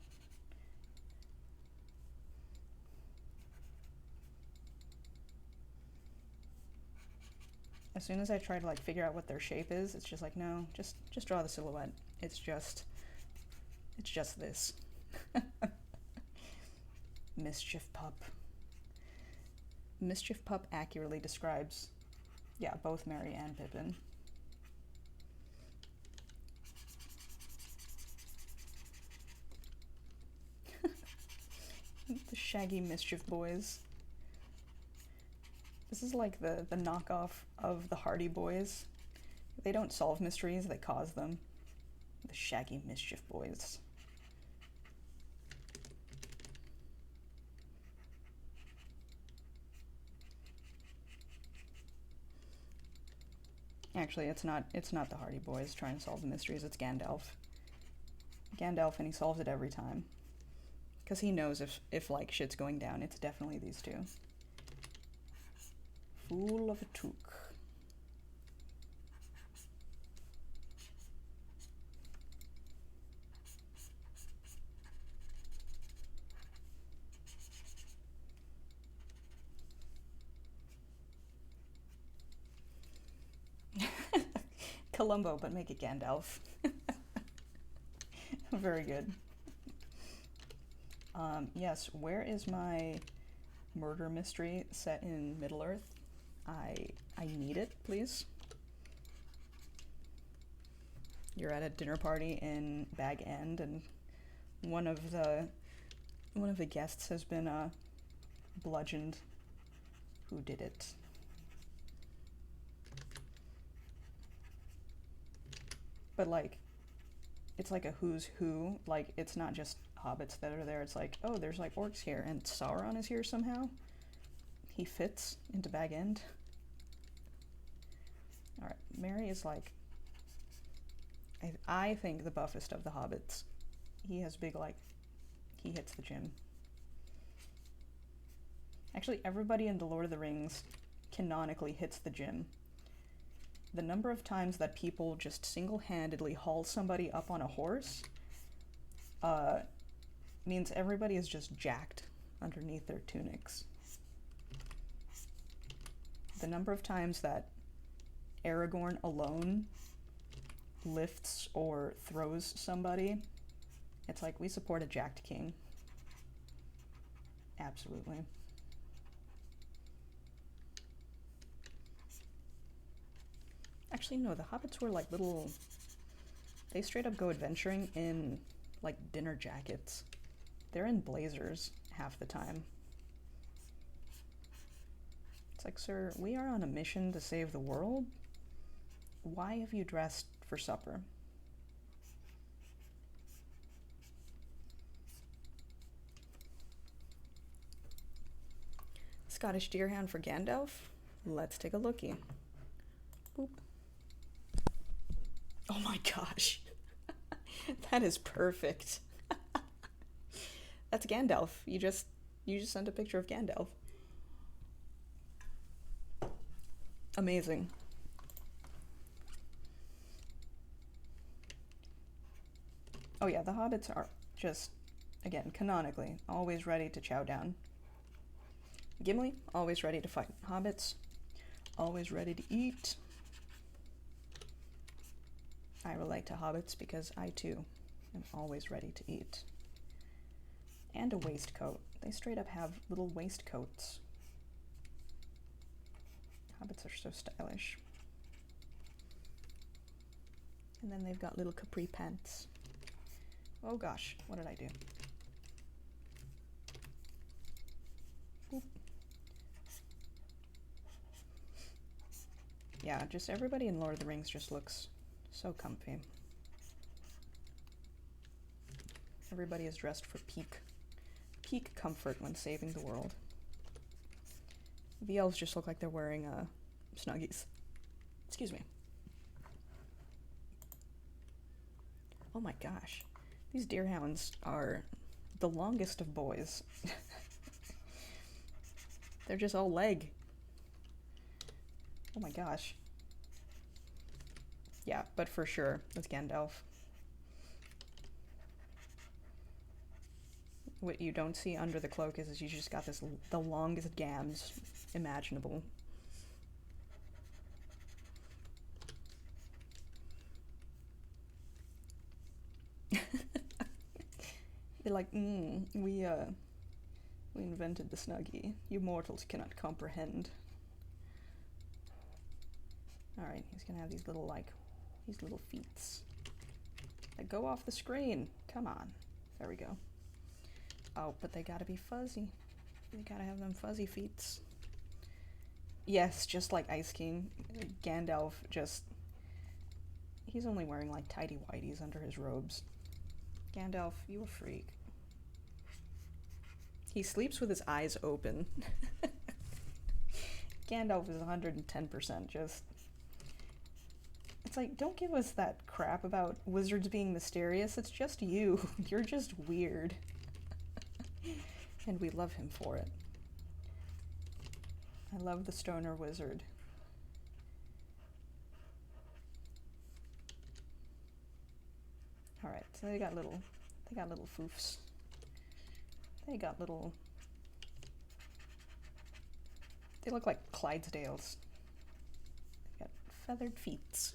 As soon as I try to like figure out what their shape is, it's just like, no, just draw the silhouette. It's just this. Mischief Pup. Mischief Pup accurately describes, yeah, both Merry and Pippin. The shaggy Mischief Boys. This is like the knockoff of the Hardy Boys. They don't solve mysteries, they cause them. The shaggy Mischief Boys. Actually, it's not the Hardy Boys trying to solve the mysteries, it's Gandalf. Gandalf, and he solves it every time. Because he knows if like shit's going down, it's definitely these two. Fool of a Took. Columbo, but make it Gandalf. Very good. Yes, where is my murder mystery set in Middle-earth? I need it, please. You're at a dinner party in Bag End, and one of the guests has been bludgeoned. Who did it? But like, it's like a who's who. Like, it's not just hobbits that are there. It's like, oh, there's like orcs here, and Sauron is here somehow. He fits into Bag End. All right, Merry is like, I think the buffest of the hobbits. He has big, like, he hits the gym. Actually, everybody in The Lord of the Rings canonically hits the gym. The number of times that people just single-handedly haul somebody up on a horse means everybody is just jacked underneath their tunics. The number of times that Aragorn alone lifts or throws somebody, it's like, we support a jacked king. Absolutely. Actually, no, the hobbits were like little, they straight up go adventuring in like dinner jackets. They're in blazers half the time. It's like, sir, we are on a mission to save the world. Why have you dressed for supper? Scottish Deerhound for Gandalf? Let's take a lookie. Boop. Oh my gosh. That is perfect. That's Gandalf. You just sent a picture of Gandalf. Amazing. Oh yeah, the hobbits are just, again, canonically, always ready to chow down. Gimli, always ready to fight. Hobbits, always ready to eat. I relate to hobbits because I too am always ready to eat. And a waistcoat. They straight up have little waistcoats. Hobbits are so stylish. And then they've got little capri pants. Oh gosh, what did I do? Oop. Yeah, just everybody in Lord of the Rings just looks so comfy. Everybody is dressed for peak comfort when saving the world. The elves just look like they're wearing Snuggies. Excuse me. Oh my gosh. These deerhounds are the longest of boys. They're just all leg. Oh my gosh. Yeah, but for sure, with Gandalf. What you don't see under the cloak is you just got the longest gams imaginable. They're like, we invented the Snuggie. You mortals cannot comprehend. Alright, he's gonna have these little feets that go off the screen. Come on. There we go. Oh, but they gotta be fuzzy. They gotta have them fuzzy feets. Yes, just like Ice King, Gandalf he's only wearing like tidy whities under his robes. Gandalf, you a freak. He sleeps with his eyes open. Gandalf is 110% just... It's like, don't give us that crap about wizards being mysterious. It's just you. You're just weird. And we love him for it. I love the stoner wizard. Alright, so they got little foofs. They look like Clydesdales. They got feathered feet.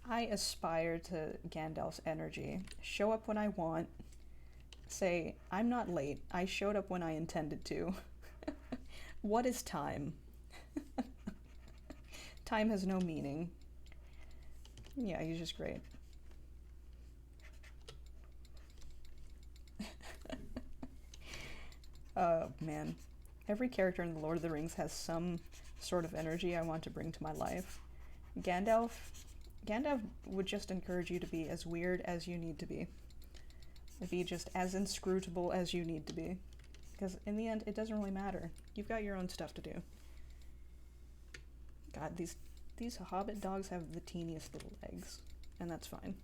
I aspire to Gandalf's energy. Show up when I want. Say, I'm not late. I showed up when I intended to. What is time? Time has no meaning. Yeah, he's just great. Oh, man. Every character in The Lord of the Rings has some sort of energy I want to bring to my life. Gandalf would just encourage you to be as weird as you need to be. Be just as inscrutable as you need to be. Because in the end, it doesn't really matter. You've got your own stuff to do. God, these hobbit dogs have the teeniest little legs. And that's fine.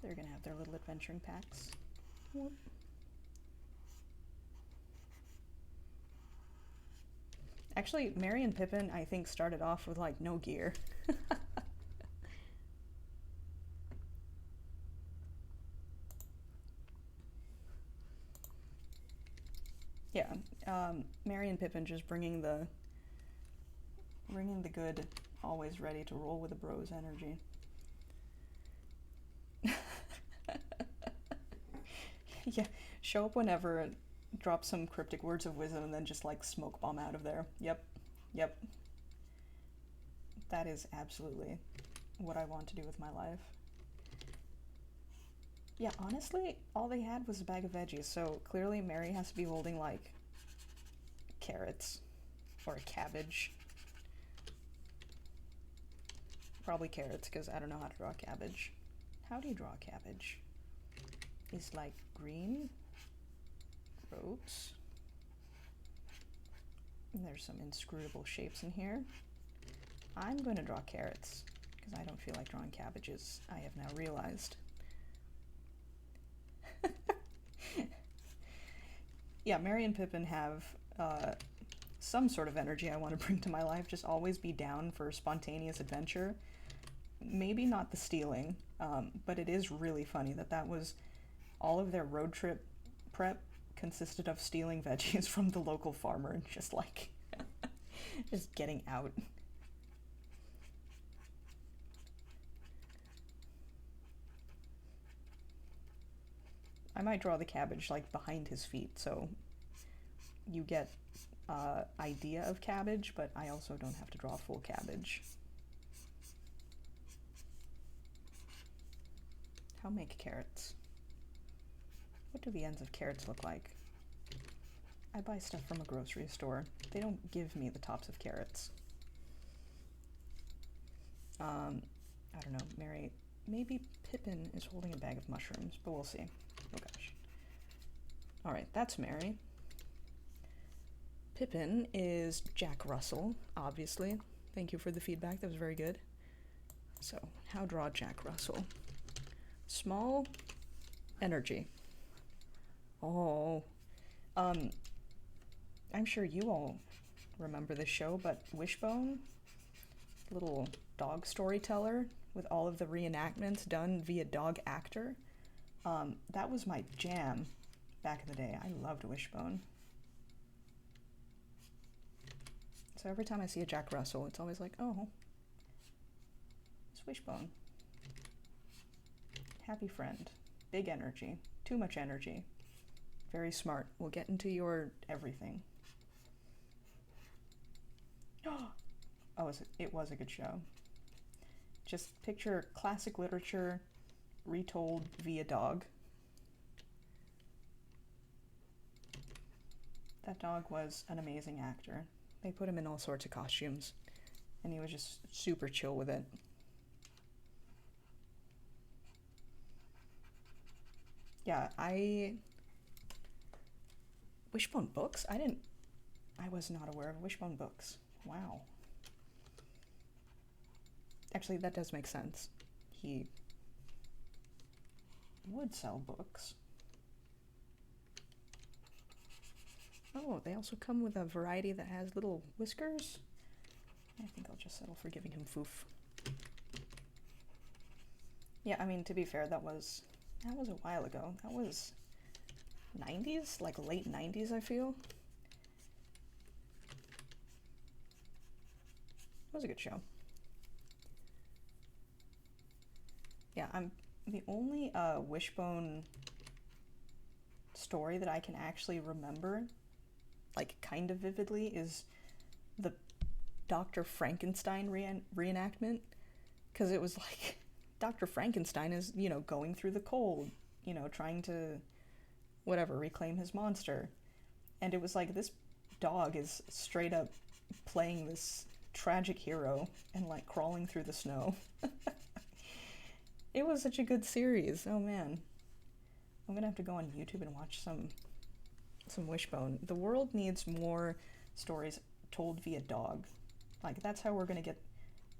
They're gonna have their little adventuring packs. Whoop. Actually, Merry and Pippin, I think, started off with, like, no gear. Yeah, Merry and Pippin just bringing the good, always ready to roll with the bros energy. Yeah, show up whenever, drop some cryptic words of wisdom, and then just like smoke bomb out of there. Yep. That is absolutely what I want to do with my life. Yeah, honestly, all they had was a bag of veggies, so clearly Mary has to be holding like carrots or a cabbage. Probably carrots, because I don't know how to draw a cabbage. How do you draw a cabbage? Is like green? throat. And there's some inscrutable shapes in here. I'm going to draw carrots, because I don't feel like drawing cabbages, I have now realized. Yeah, Merry and Pippin have some sort of energy I want to bring to my life. Just always be down for spontaneous adventure. Maybe not the stealing, but it is really funny that was all of their road trip prep consisted of stealing veggies from the local farmer and just like just getting out. I might draw the cabbage like behind his feet so you get idea of cabbage, but I also don't have to draw full cabbage. How make carrots? What do the ends of carrots look like? I buy stuff from a grocery store. They don't give me the tops of carrots. I don't know, Mary, maybe Pippin is holding a bag of mushrooms, but we'll see. Oh gosh. Alright, that's Mary. Pippin is Jack Russell, obviously. Thank you for the feedback, that was very good. So, how draw Jack Russell? Small energy. Oh. I'm sure you all remember this show, but Wishbone, little dog storyteller with all of the reenactments done via dog actor. That was my jam back in the day. I loved Wishbone. So every time I see a Jack Russell, it's always like, oh, it's Wishbone. Happy friend. Big energy. Too much energy. Very smart. We'll get into your everything. Oh, it was a good show. Just picture classic literature retold via dog. That dog was an amazing actor. They put him in all sorts of costumes, and he was just super chill with it. Yeah, Wishbone books? I was not aware of Wishbone books. Wow. Actually, that does make sense. He would sell books. Oh, they also come with a variety that has little whiskers. I think I'll just settle for giving him Foof. Yeah, I mean, to be fair, that was a while ago. That was 90s? Like late 90s, I feel. It was a good show. Yeah, I'm the only Wishbone story that I can actually remember, like kind of vividly, is the Dr. Frankenstein reenactment, because it was like Dr. Frankenstein is, going through the cold, trying to, whatever, reclaim his monster. And it was like this dog is straight up playing this tragic hero and like crawling through the snow. It was such a good series. Oh man. I'm gonna have to go on YouTube and watch some Wishbone. The world needs more stories told via dog. Like, that's how we're gonna get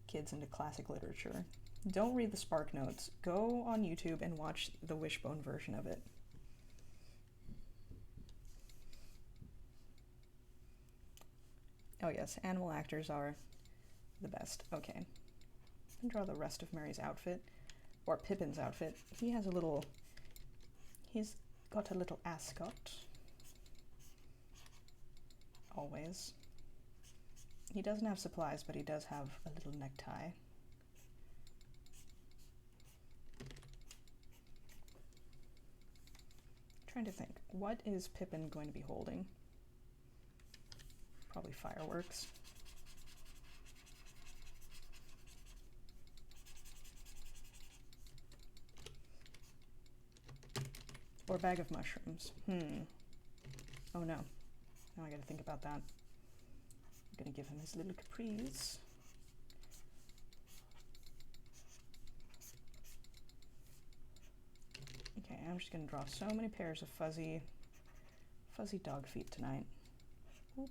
kids into classic literature. Don't read the Spark Notes. Go on YouTube and watch the Wishbone version of it. Oh yes, animal actors are the best. Okay. And draw the rest of Mary's outfit. Or Pippin's outfit. He's got a little ascot. Always. He doesn't have supplies, but he does have a little necktie. Trying to think, what is Pippin going to be holding? Probably fireworks. Or a bag of mushrooms. Oh no. Now I gotta think about that. I'm gonna give him his little capris. Okay, I'm just gonna draw so many pairs of fuzzy fuzzy dog feet tonight. Oop.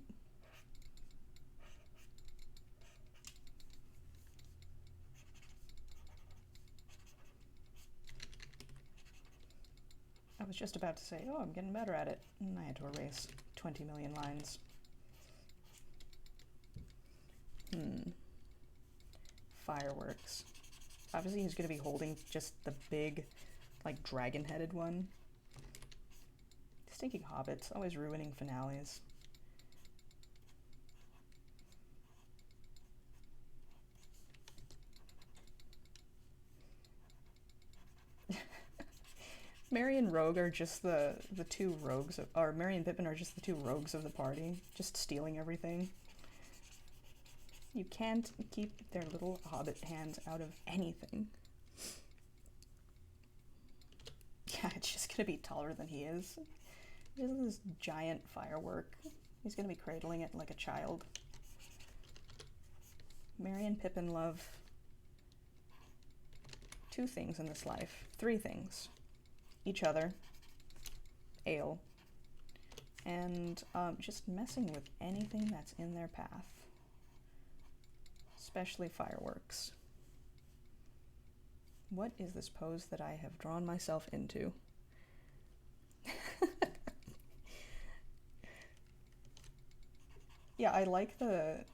I was just about to say, oh, I'm getting better at it, and I had to erase 20 million lines. Fireworks. Obviously he's going to be holding just the big, like, dragon-headed one. Stinky hobbits, always ruining finales. Merry and Rogue are just the two rogues, or Merry and Pippin are just the two rogues of the party, just stealing everything. You can't keep their little hobbit hands out of anything. Yeah, it's just gonna be taller than he is. This is this giant firework. He's gonna be cradling it like a child. Merry and Pippin love two things in this life. Three things. Each other, ale, and just messing with anything that's in their path. Especially fireworks. What is this pose that I have drawn myself into? Yeah, I like the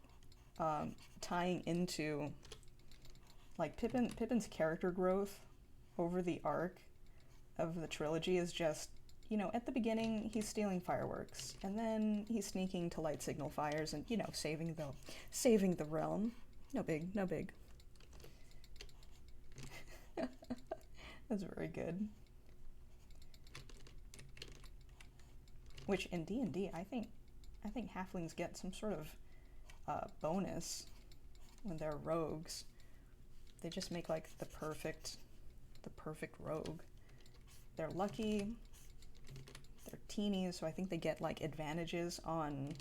tying into, like, Pippin's character growth over the arc of the trilogy is just, you know, at the beginning he's stealing fireworks, and then he's sneaking to light signal fires and, you know, saving the realm. No big, no big. That's very good. Which in D&D, I think halflings get some sort of bonus when they're rogues. They just make like the perfect rogue. They're lucky. They're teeny, so I think they get like advantages on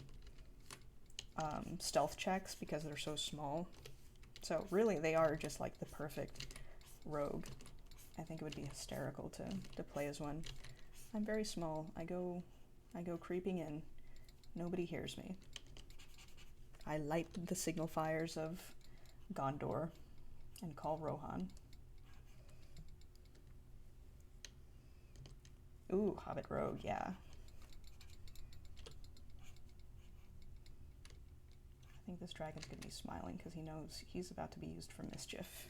stealth checks because they're so small. So really, they are just like the perfect rogue. I think it would be hysterical to play as one. I'm very small. I go creeping in. Nobody hears me. I light the signal fires of Gondor and call Rohan. Ooh, Hobbit Rogue, yeah. I think this dragon's gonna be smiling because he knows he's about to be used for mischief.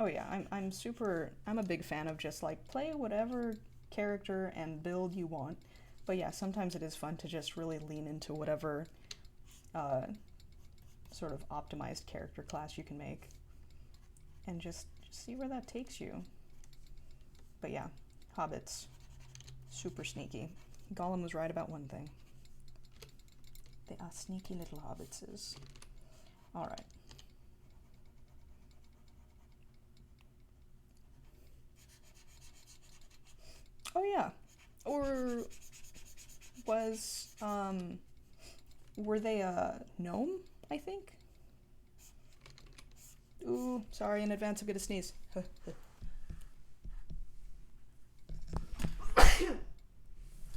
Oh yeah, I'm a big fan of just like play whatever character and build you want. But yeah, sometimes it is fun to just really lean into whatever sort of optimized character class you can make and just see where that takes you. But yeah, hobbits, super sneaky. Gollum was right about one thing. They are sneaky little hobbitses. Alright. Oh yeah. Or was, were they a gnome, I think? Ooh, sorry in advance, I'm gonna sneeze.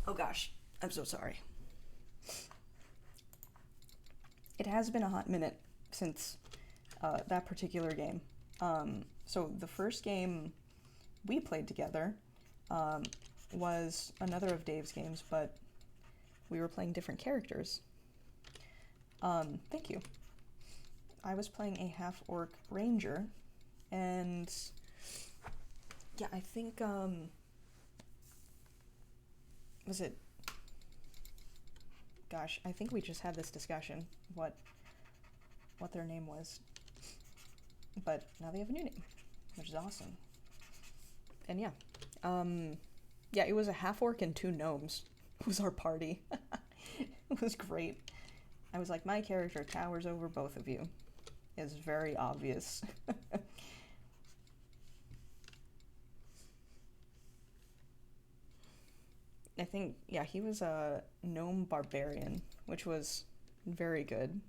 Oh gosh, I'm so sorry. It has been a hot minute since that particular game. So the first game we played together was another of Dave's games, but we were playing different characters. Thank you. I was playing a half-orc ranger, and yeah, I think, was it, gosh, I think we just had this discussion, what their name was, but now they have a new name, which is awesome. And yeah, yeah, it was a half-orc and 2 gnomes. It was our party. It was great. I was like, my character towers over both of you. It's very obvious. I think, yeah, he was a gnome barbarian, which was very good.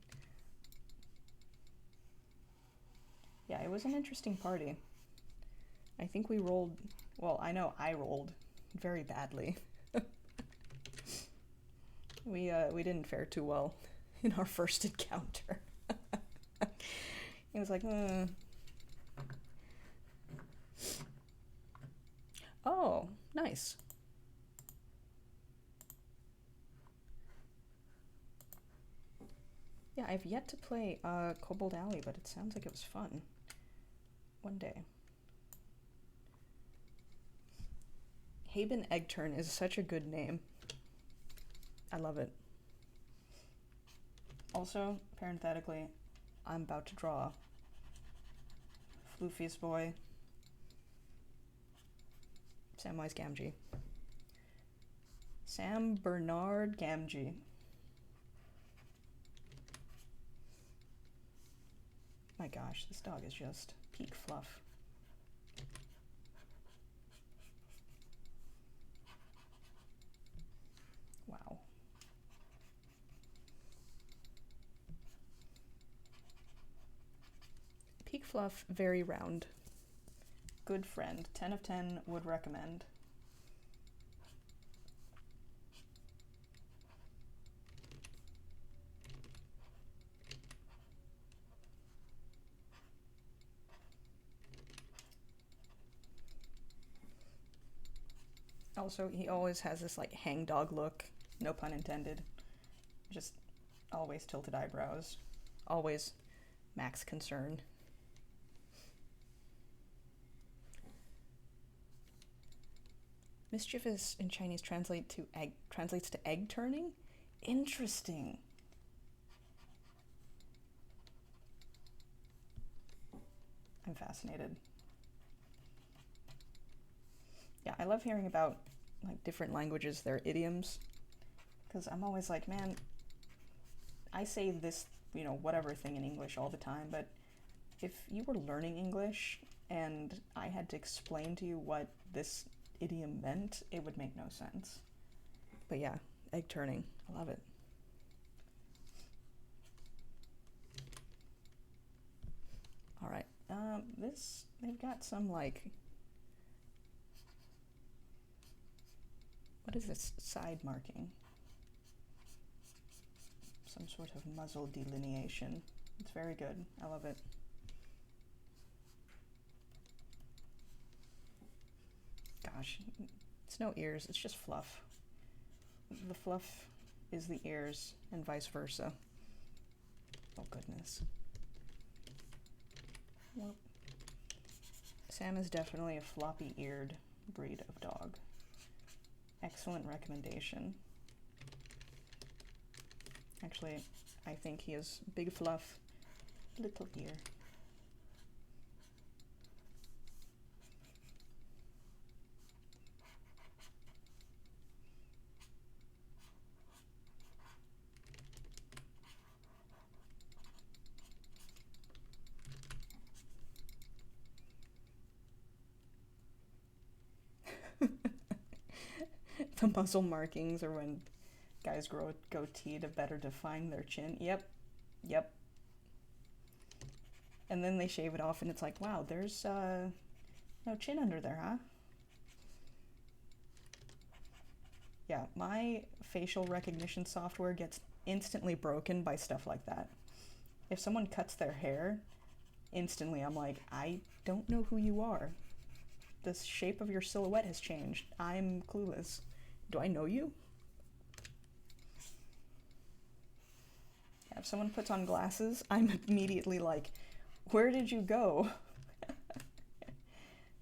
Yeah, it was an interesting party. I think we rolled, well, I know I rolled very badly. We didn't fare too well in our first encounter. It was like, Oh, nice. Yeah, I've yet to play Kobold Alley, but it sounds like it was fun. One day. Haben Eggturn is such a good name. I love it. Also, parenthetically, I'm about to draw Floofy's boy, Samwise Gamgee. Sam Bernard Gamgee. My gosh, this dog is just peak fluff. Wow. Peak fluff, very round. Good friend. 10 of 10 would recommend. Also, he always has this like hangdog look, no pun intended. Just always tilted eyebrows. Always max concern. Mischievous in Chinese translates to egg turning? Interesting. I'm fascinated. Yeah, I love hearing about like different languages, their idioms, because I'm always like, man, I say this, whatever thing in English all the time, but if you were learning English and I had to explain to you what this idiom meant, it would make no sense. But yeah, egg turning, I love it. All right, they've got some like, what is this side marking? Some sort of muzzle delineation. It's very good. I love it. Gosh, it's no ears, it's just fluff. The fluff is the ears and vice versa. Oh goodness. Well, Sam is definitely a floppy-eared breed of dog. Excellent recommendation. Actually, I think he is big fluff, little ear. The muzzle markings are when guys grow a goatee to better define their chin. Yep. And then they shave it off and it's like, wow, there's no chin under there, huh? Yeah, my facial recognition software gets instantly broken by stuff like that. If someone cuts their hair, instantly I'm like, I don't know who you are. The shape of your silhouette has changed. I'm clueless. Do I know you? Yeah, if someone puts on glasses, I'm immediately like, where did you go?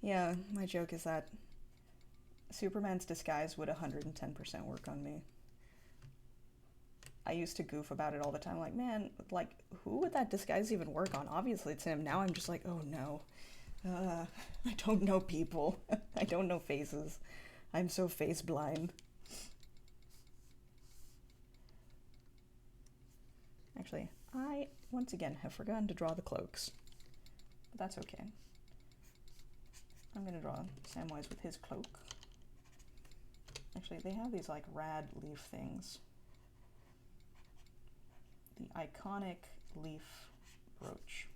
Yeah, my joke is that Superman's disguise would 110% work on me. I used to goof about it all the time, like, man, like, who would that disguise even work on? Obviously it's him. Now I'm just like, oh no. I don't know people. I don't know faces. I'm so face blind. Actually, I, once again, have forgotten to draw the cloaks. But that's okay. I'm gonna draw Samwise with his cloak. Actually, they have these, like, rad leaf things. The iconic leaf brooch.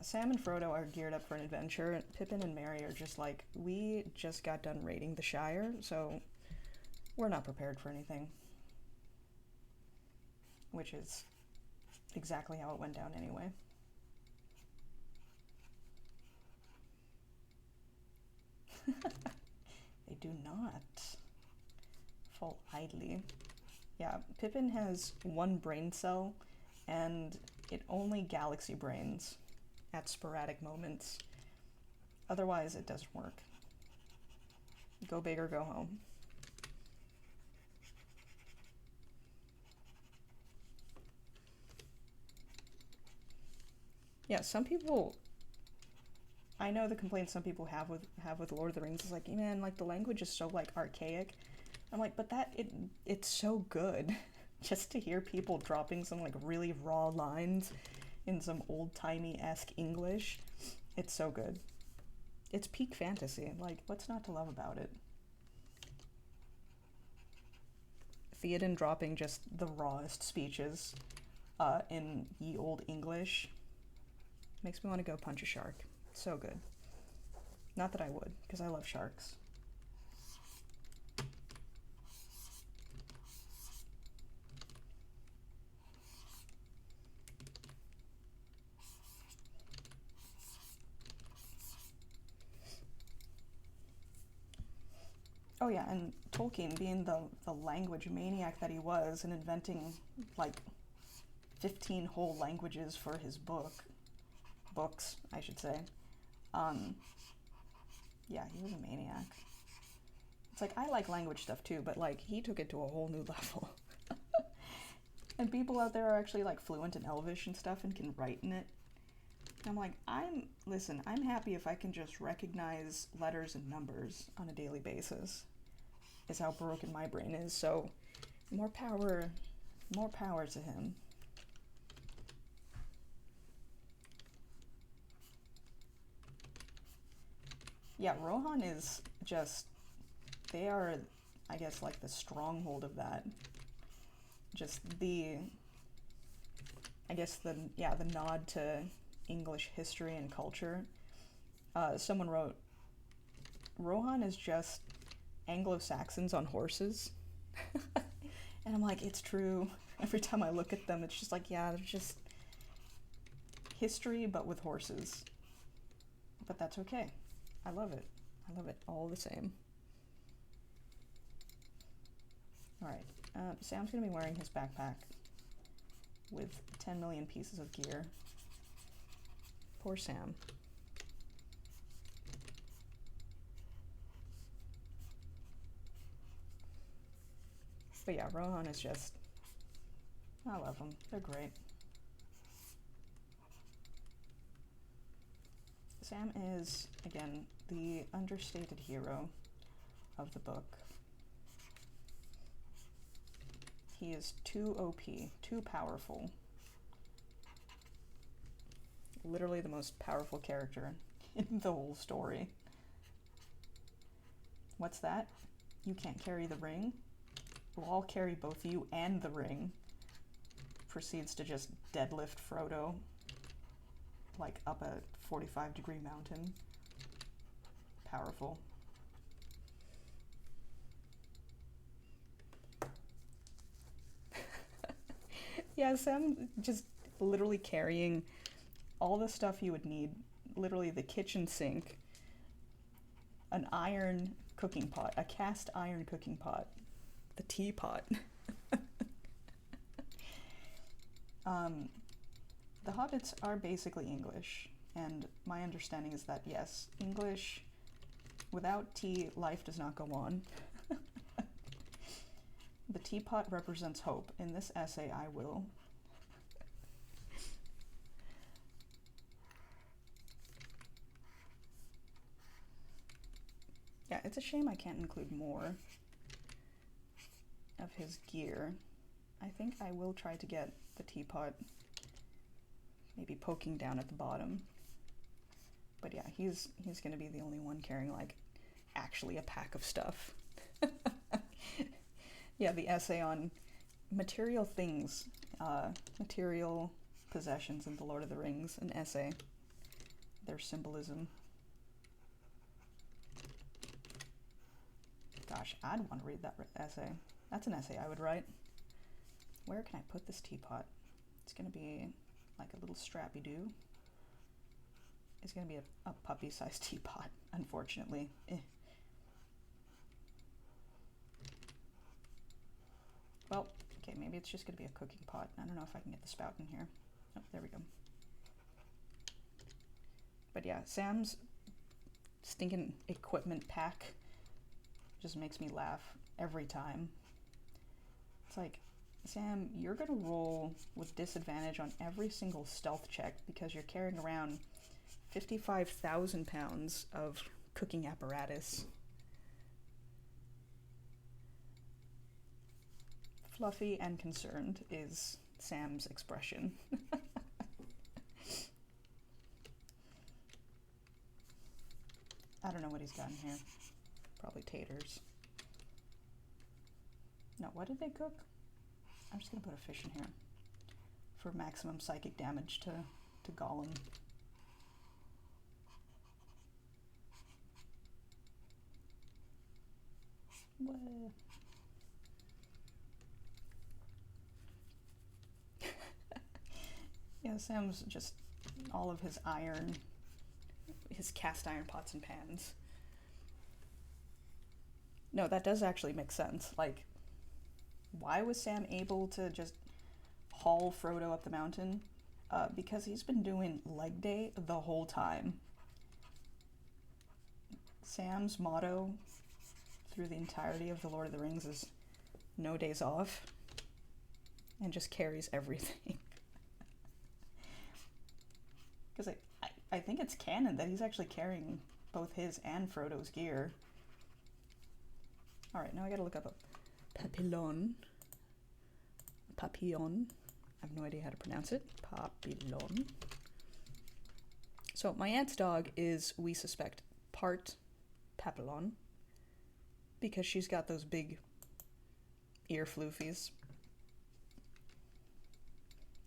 Sam and Frodo are geared up for an adventure. Pippin and Merry are just like, we just got done raiding the Shire, so we're not prepared for anything. Which is exactly how it went down anyway. They do not fall idly. Yeah, Pippin has one brain cell, and it only galaxy brains at sporadic moments. Otherwise, it doesn't work. Go big or go home. Yeah, some people, I know the complaints some people have with Lord of the Rings is like, man, like the language is so like archaic. I'm like, but it's so good. Just to hear people dropping some like really raw lines in some old-timey-esque English, it's so good. It's peak fantasy. Like, what's not to love about it? Theoden dropping just the rawest speeches in ye old English makes me want to go punch a shark. So good. Not that I would, because I love sharks. Oh yeah, and Tolkien being the language maniac that he was and inventing like 15 whole languages for his books, I should say. Yeah, he was a maniac. It's like, I like language stuff too, but like he took it to a whole new level. And people out there are actually like fluent in Elvish and stuff and can write in it. And I'm like, I'm happy if I can just recognize letters and numbers on a daily basis. Is how broken my brain is. So more power to him. Yeah, Rohan is just, they are, I guess, like the stronghold of that. Just the nod to English history and culture. Someone wrote, Rohan is just Anglo-Saxons on horses. And I'm like, it's true. Every time I look at them, it's just like, yeah, they're just history, but with horses. But that's okay. I love it. I love it all the same. Alright, Sam's gonna be wearing his backpack with 10 million pieces of gear. Poor Sam. But yeah, Rohan is just, I love them. They're great. Sam is, again, the understated hero of the book. He is too OP, too powerful. Literally the most powerful character in the whole story. What's that? You can't carry the ring? Well, I'll carry both you and the ring. Proceeds to just deadlift Frodo like up a 45-degree mountain. Powerful. Yeah, Sam just literally carrying all the stuff you would need. Literally the kitchen sink, an iron cooking pot, a cast iron cooking pot, the teapot. The Hobbits are basically English, and my understanding is that, yes, English, without tea, life does not go on. The teapot represents hope. In this essay, I will. Yeah, it's a shame I can't include more of his gear. I think I will try to get the teapot maybe poking down at the bottom. But yeah, he's gonna be the only one carrying like actually a pack of stuff. Yeah, the essay on material things, material possessions in The Lord of the Rings, an essay. their symbolism. Gosh, I'd want to read that essay. That's an essay I would write. Where can I put this teapot? It's going to be like a little strappy-doo. It's going to be a puppy-sized teapot, unfortunately. Well, okay, maybe it's just going to be a cooking pot. I don't know if I can get the spout in here. Oh, there we go. But yeah, Sam's stinking equipment pack just makes me laugh every time. It's like, Sam, you're gonna roll with disadvantage on every single stealth check because you're carrying around 55,000 pounds of cooking apparatus. Fluffy and concerned is Sam's expression. I don't know what he's got in here. Probably taters. No, what did they cook? I'm just gonna put a fish in here for maximum psychic damage to Gollum. What? Yeah, Sam's just all of his iron, his cast iron pots and pans. No, that does actually make sense. Like, why was Sam able to just haul Frodo up the mountain? Because he's been doing leg day the whole time. Sam's motto through the entirety of The Lord of the Rings is no days off, and just carries everything. Because I think it's canon that he's actually carrying both his and Frodo's gear. Alright, now I gotta look up a papillon. Papillon. I have no idea how to pronounce it. Papillon. So my aunt's dog is, we suspect, part papillon, because she's got those big ear floofies.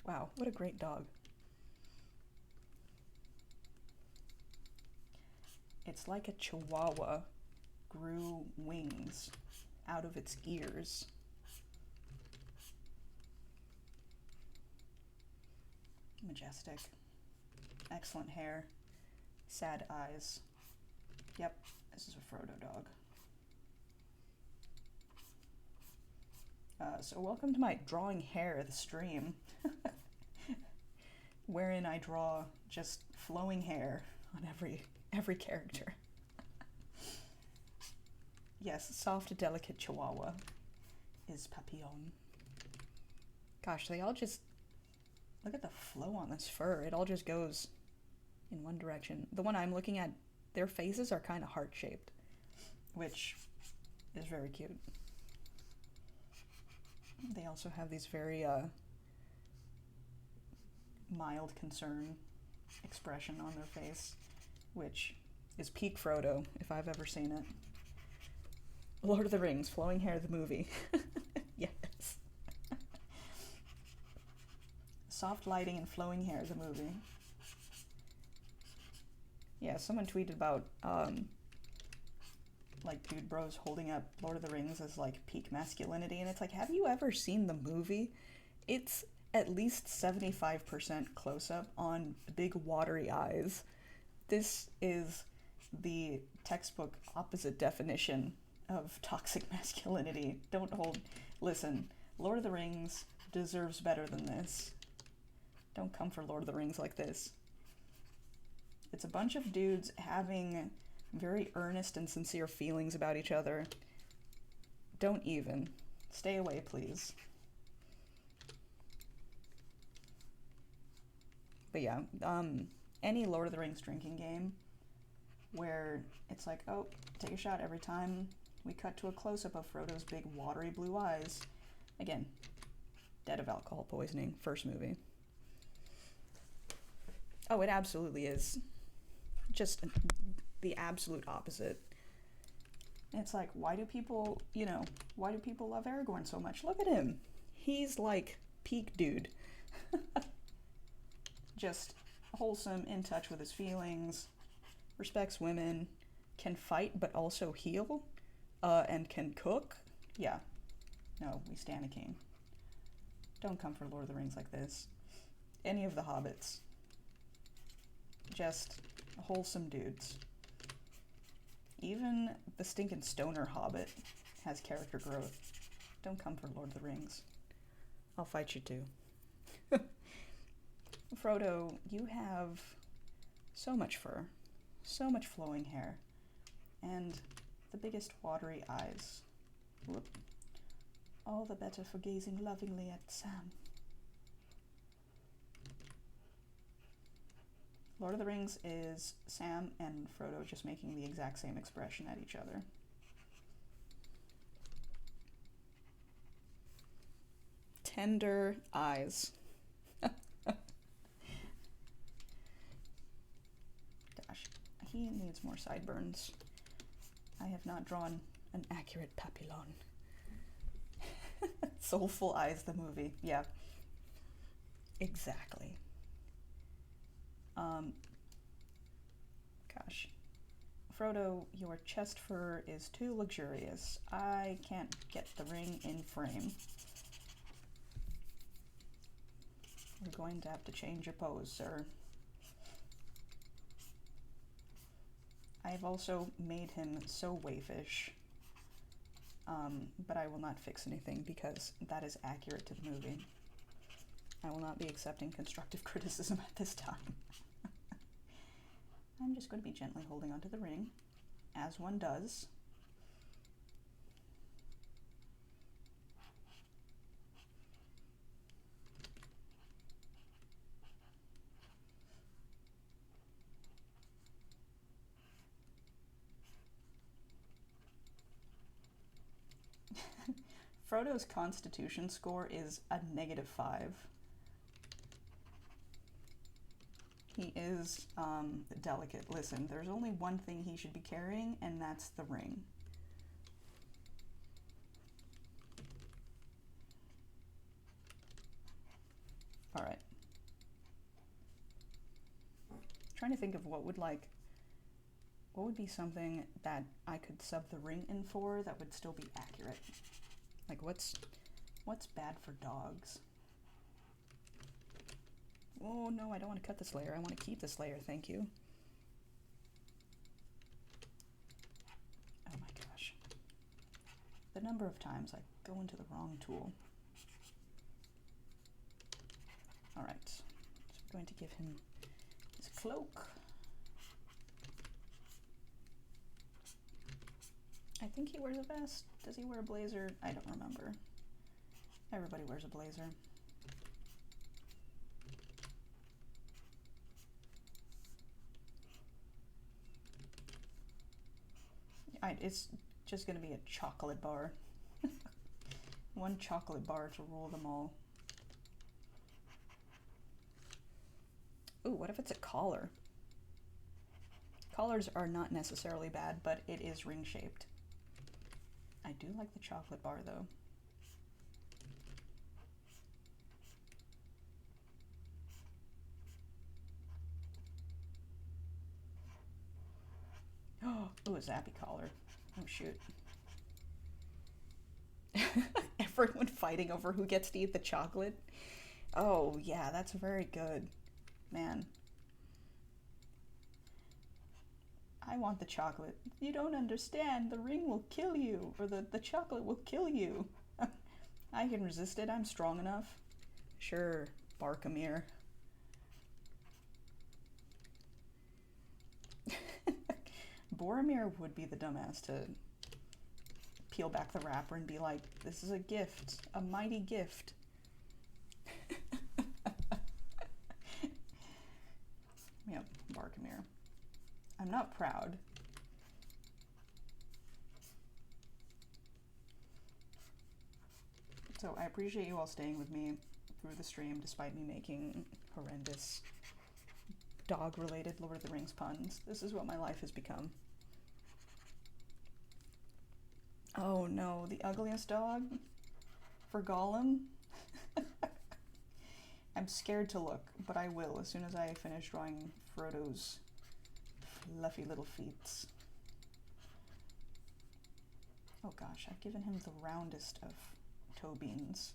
Wow, what a great dog. It's like a chihuahua grew wings out of its ears. Majestic. Excellent hair. Sad eyes. Yep, this is a Frodo dog. So welcome to my drawing hair, the stream, wherein I draw just flowing hair on every character. Yes, soft, delicate chihuahua is Papillon. Gosh, they all just, look at the flow on this fur. It all just goes in one direction. The one I'm looking at, their faces are kind of heart-shaped, which is very cute. They also have these very mild concern expression on their face, which is peak Frodo, if I've ever seen it. Lord of the Rings, flowing hair, the movie. Yes. Soft lighting and flowing hair, the movie. Yeah, someone tweeted about, like, dude bros holding up Lord of the Rings as, like, peak masculinity, and it's like, have you ever seen the movie? It's at least 75% close-up on big watery eyes. This is the textbook opposite definition of toxic masculinity. Listen, Lord of the Rings deserves better than this. Don't come for Lord of the Rings like this. It's a bunch of dudes having very earnest and sincere feelings about each other. Don't even. Stay away, please. But yeah, any Lord of the Rings drinking game where it's like, oh, take a shot every time we cut to a close-up of Frodo's big watery blue eyes. Again, dead of alcohol poisoning, first movie. Oh, it absolutely is. Just the absolute opposite. And it's like, why do people love Aragorn so much? Look at him. He's like peak dude. Just wholesome, in touch with his feelings, respects women, can fight but also heal, and can cook. Yeah. No, we stand a king. Don't come for Lord of the Rings like this. Any of the hobbits. Just wholesome dudes. Even the stinking stoner hobbit has character growth. Don't come for Lord of the Rings. I'll fight you too. Frodo, you have so much fur, so much flowing hair, and the biggest watery eyes. Whoop. All the better for gazing lovingly at Sam. Lord of the Rings is Sam and Frodo just making the exact same expression at each other. Tender eyes. Gosh, he needs more sideburns. I have not drawn an accurate papillon. Soulful Eyes, the movie. Yeah. Exactly. Gosh. Frodo, your chest fur is too luxurious. I can't get the ring in frame. We're going to have to change your pose, sir. I've also made him so waifish, but I will not fix anything because that is accurate to the movie. I will not be accepting constructive criticism at this time. I'm just going to be gently holding onto the ring, as one does. Frodo's Constitution score is a -5. He is delicate. Listen, there's only one thing he should be carrying, and that's the ring. All right. Trying to think of what would be something that I could sub the ring in for that would still be accurate. Like what's bad for dogs? Oh no, I don't want to cut this layer. I want to keep this layer, thank you. Oh my gosh. The number of times I go into the wrong tool. Alright, so we're going to give him his cloak. I think he wears a vest. Does he wear a blazer? I don't remember. Everybody wears a blazer. It's just going to be a chocolate bar. One chocolate bar to rule them all. Ooh, what if it's a collar? Collars are not necessarily bad, but it is ring-shaped. I do like the chocolate bar, though. Ooh, a zappy collar. Oh, shoot. Everyone fighting over who gets to eat the chocolate. Oh, yeah, that's very good. Man. I want the chocolate. You don't understand. The ring will kill you. Or the chocolate will kill you. I can resist it. I'm strong enough. Sure, Barkamir. Boromir would be the dumbass to peel back the wrapper and be like, this is a gift. A mighty gift. Yep, Barkamir. I'm not proud. So I appreciate you all staying with me through the stream despite me making horrendous dog-related Lord of the Rings puns. This is what my life has become. Oh no, the ugliest dog? For Gollum? I'm scared to look, but I will as soon as I finish drawing Frodo's fluffy little feet. Oh gosh, I've given him the roundest of toe beans.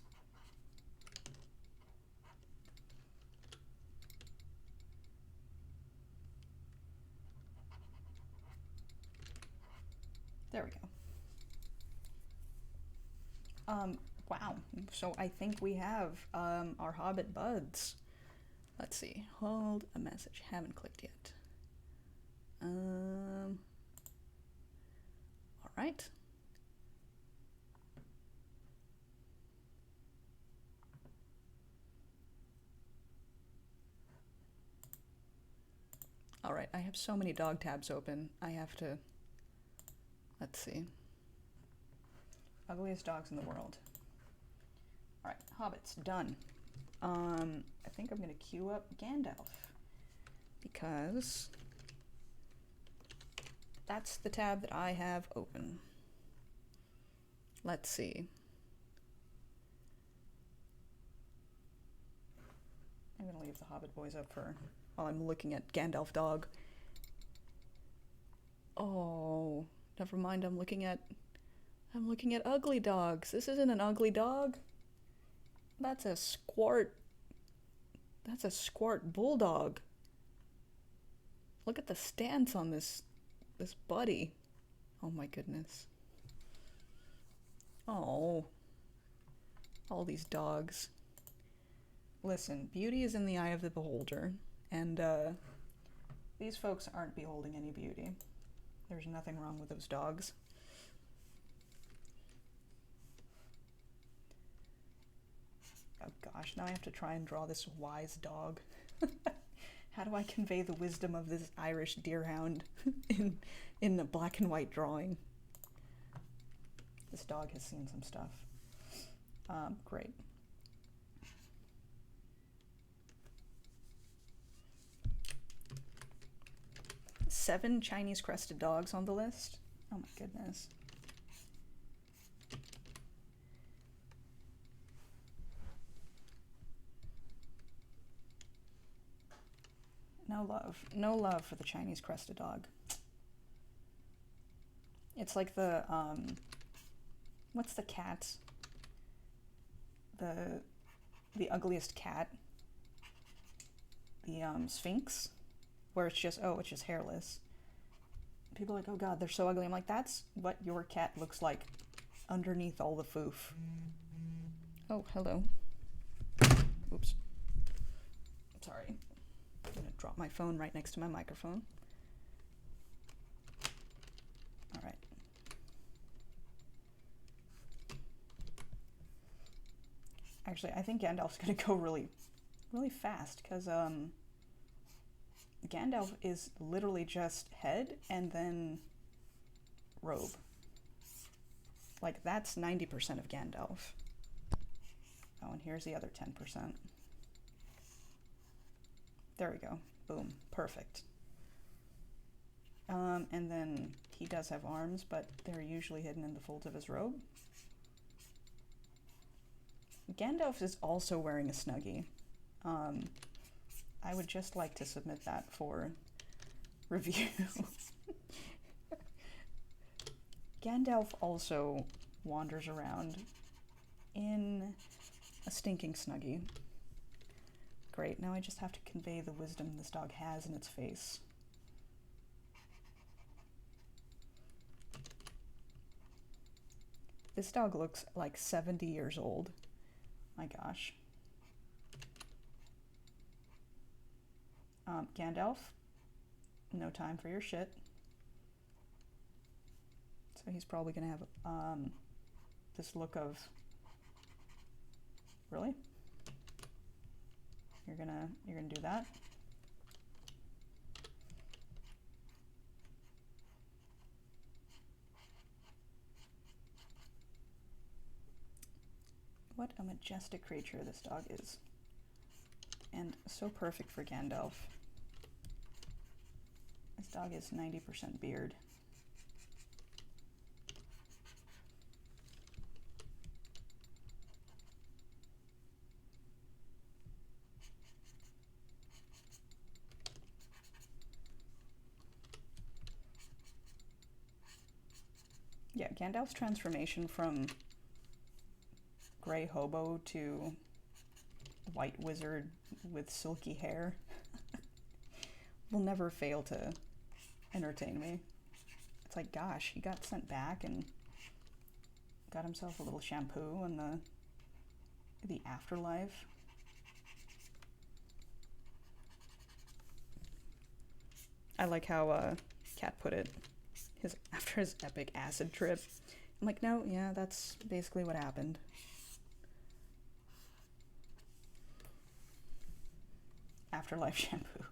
There we go. Wow. So I think we have our Hobbit buds. Let's see. Hold a message. Haven't clicked yet. All right. All right. I have so many dog tabs open. I have to. Let's see. Ugliest dogs in the world. All right, Hobbits, done. I think I'm gonna queue up Gandalf because that's the tab that I have open. Let's see. I'm gonna leave the Hobbit boys up for while I'm looking at Gandalf dog. Oh, never mind. I'm looking at ugly dogs. This isn't an ugly dog. That's a squart. That's a squart bulldog. Look at the stance on this buddy. Oh my goodness. Oh. All these dogs. Listen, beauty is in the eye of the beholder, and these folks aren't beholding any beauty. There's nothing wrong with those dogs. Oh gosh, now I have to try and draw this wise dog. How do I convey the wisdom of this Irish deerhound in a black and white drawing? This dog has seen some stuff. Great. Seven Chinese crested dogs on the list. Oh my goodness. No love for the Chinese crested dog. It's like the, what's the cat? The ugliest cat? The, Sphinx? Where it's just hairless. People are like, oh god, they're so ugly. I'm like, that's what your cat looks like underneath all the foof. Oh, hello. Oops. Sorry. I'm gonna drop my phone right next to my microphone. All right. Actually, I think Gandalf's gonna go really fast because Gandalf is literally just head and then robe. Like that's 90% of Gandalf. Oh, and here's the other 10%. There we go. Boom. Perfect. And then he does have arms, but they're usually hidden in the folds of his robe. Gandalf is also wearing a Snuggie. I would just like to submit that for review. Gandalf also wanders around in a stinking Snuggie. Great, now I just have to convey the wisdom this dog has in its face. This dog looks like 70 years old. My gosh. Gandalf, no time for your shit. So he's probably gonna have this look of, really? You're gonna do that? What a majestic creature this dog is. And so perfect for Gandalf. This dog is 90% beard. Yeah, Gandalf's transformation from gray hobo to white wizard with silky hair will never fail to entertain me. It's like, gosh, he got sent back and got himself a little shampoo in the afterlife. I like how Kat put it. After his epic acid trip. I'm like, no, yeah, that's basically what happened. Afterlife shampoo.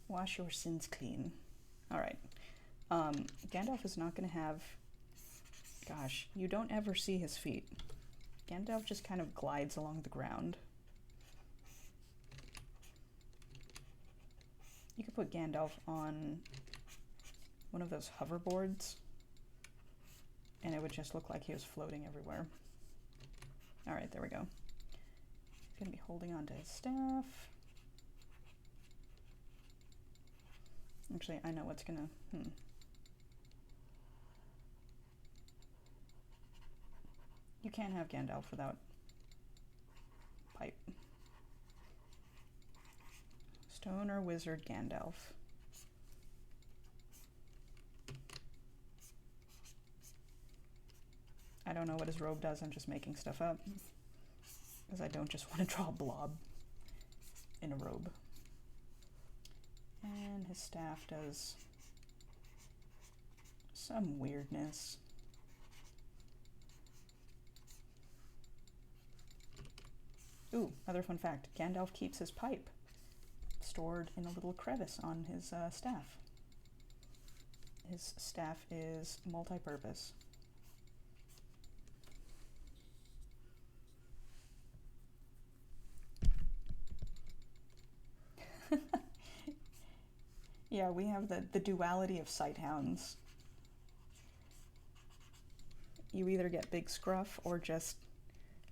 Wash your sins clean. Alright. Gandalf is not going to have... Gosh, you don't ever see his feet. Gandalf just kind of glides along the ground. You could put Gandalf on one of those hoverboards, and it would just look like he was floating everywhere. Alright, there we go. He's going to be holding onto his staff. Actually, I know what's going to... You can't have Gandalf without pipe. Stoner Wizard Gandalf. I don't know what his robe does, I'm just making stuff up. Because I don't just want to draw a blob in a robe. And his staff does some weirdness. Ooh, another fun fact. Gandalf keeps his pipe stored in a little crevice on his staff. His staff is multi-purpose. Yeah, we have the duality of sighthounds. You either get big scruff or just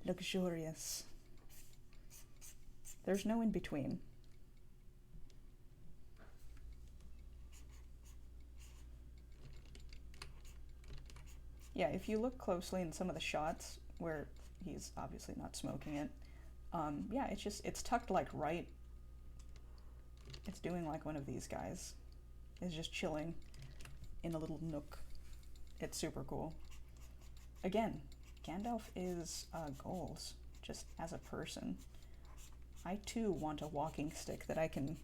luxurious. There's no in between. Yeah, if you look closely in some of the shots where he's obviously not smoking it, yeah, it's tucked like right. It's doing like one of these guys. It's just chilling in a little nook. It's super cool. Again, Gandalf is goals, just as a person. I too want a walking stick that I can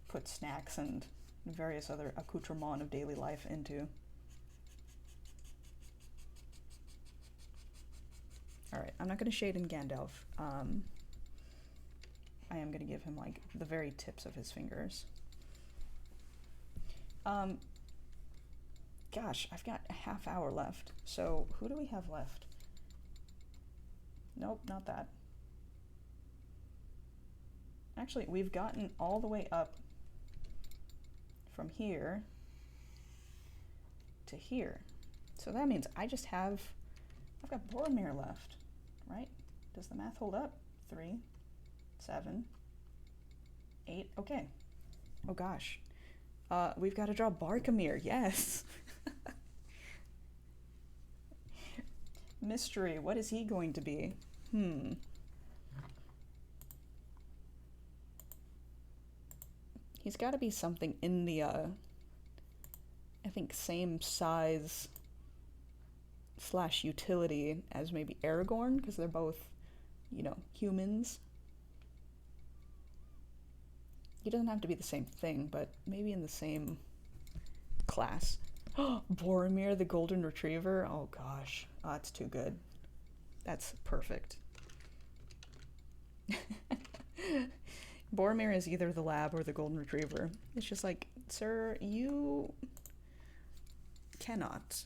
put snacks and various other accoutrements of daily life into. Alright, I'm not going to shade in Gandalf. I am going to give him, like, the very tips of his fingers. Gosh, I've got a half hour left. So, who do we have left? Nope, not that. Actually, we've gotten all the way up from here to here. So that means I've got Boromir left, right? Does the math hold up? 3, 7, 8, okay. Oh gosh. We've got to draw Barkamir, yes! Mystery, what is he going to be? He's got to be something in the, I think, same size / utility as maybe Aragorn, because they're both, you know, humans. He doesn't have to be the same thing, but maybe in the same class. Boromir the Golden Retriever? Oh gosh, that's too good. That's perfect. Boromir is either the lab or the Golden Retriever. It's just like, sir, you cannot.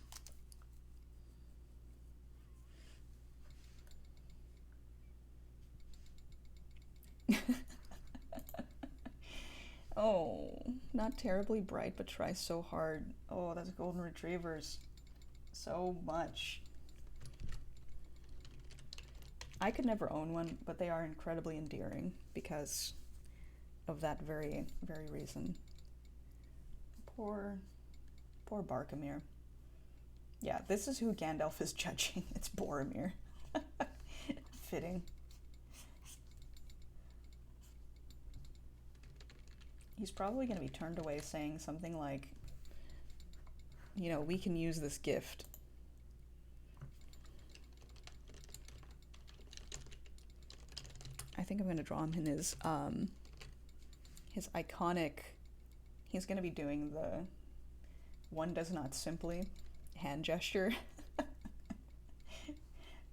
Oh, not terribly bright, but try so hard. Oh, those Golden Retrievers. So much. I could never own one, but they are incredibly endearing because of that very, very reason. Poor Barkamir. Yeah, this is who Gandalf is judging. It's Boromir. Fitting. He's probably going to be turned away saying something like, you know, we can use this gift. I think I'm going to draw him in his iconic, he's going to be doing the one does not simply hand gesture.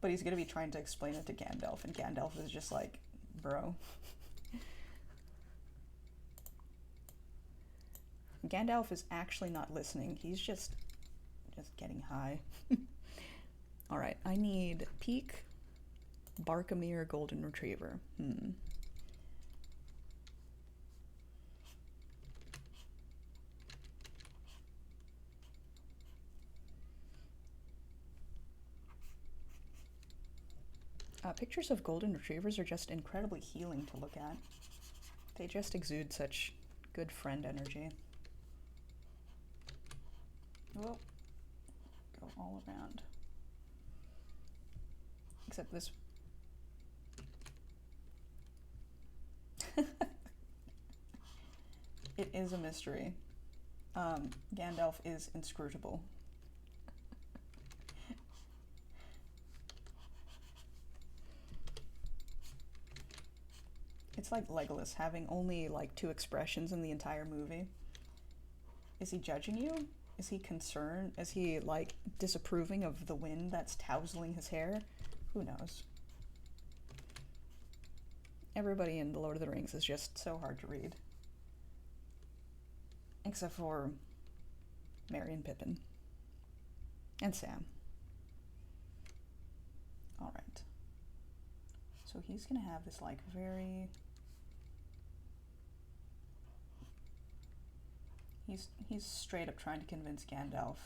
But he's going to be trying to explain it to Gandalf, and Gandalf is just like, bro. Gandalf is actually not listening. He's just getting high. All right, I need Peak, Barkamir, Golden Retriever. Pictures of Golden Retrievers are just incredibly healing to look at. They just exude such good friend energy. Well, go all around. Except this. It is a mystery. Gandalf is inscrutable. It's like Legolas having only like 2 expressions in the entire movie. Is he judging you? Is he concerned? Is he like disapproving of the wind that's tousling his hair? Who knows? Everybody in The Lord of the Rings is just so hard to read. Except for Merry and Pippin. And Sam. Alright. So he's gonna have this like very... He's straight up trying to convince Gandalf.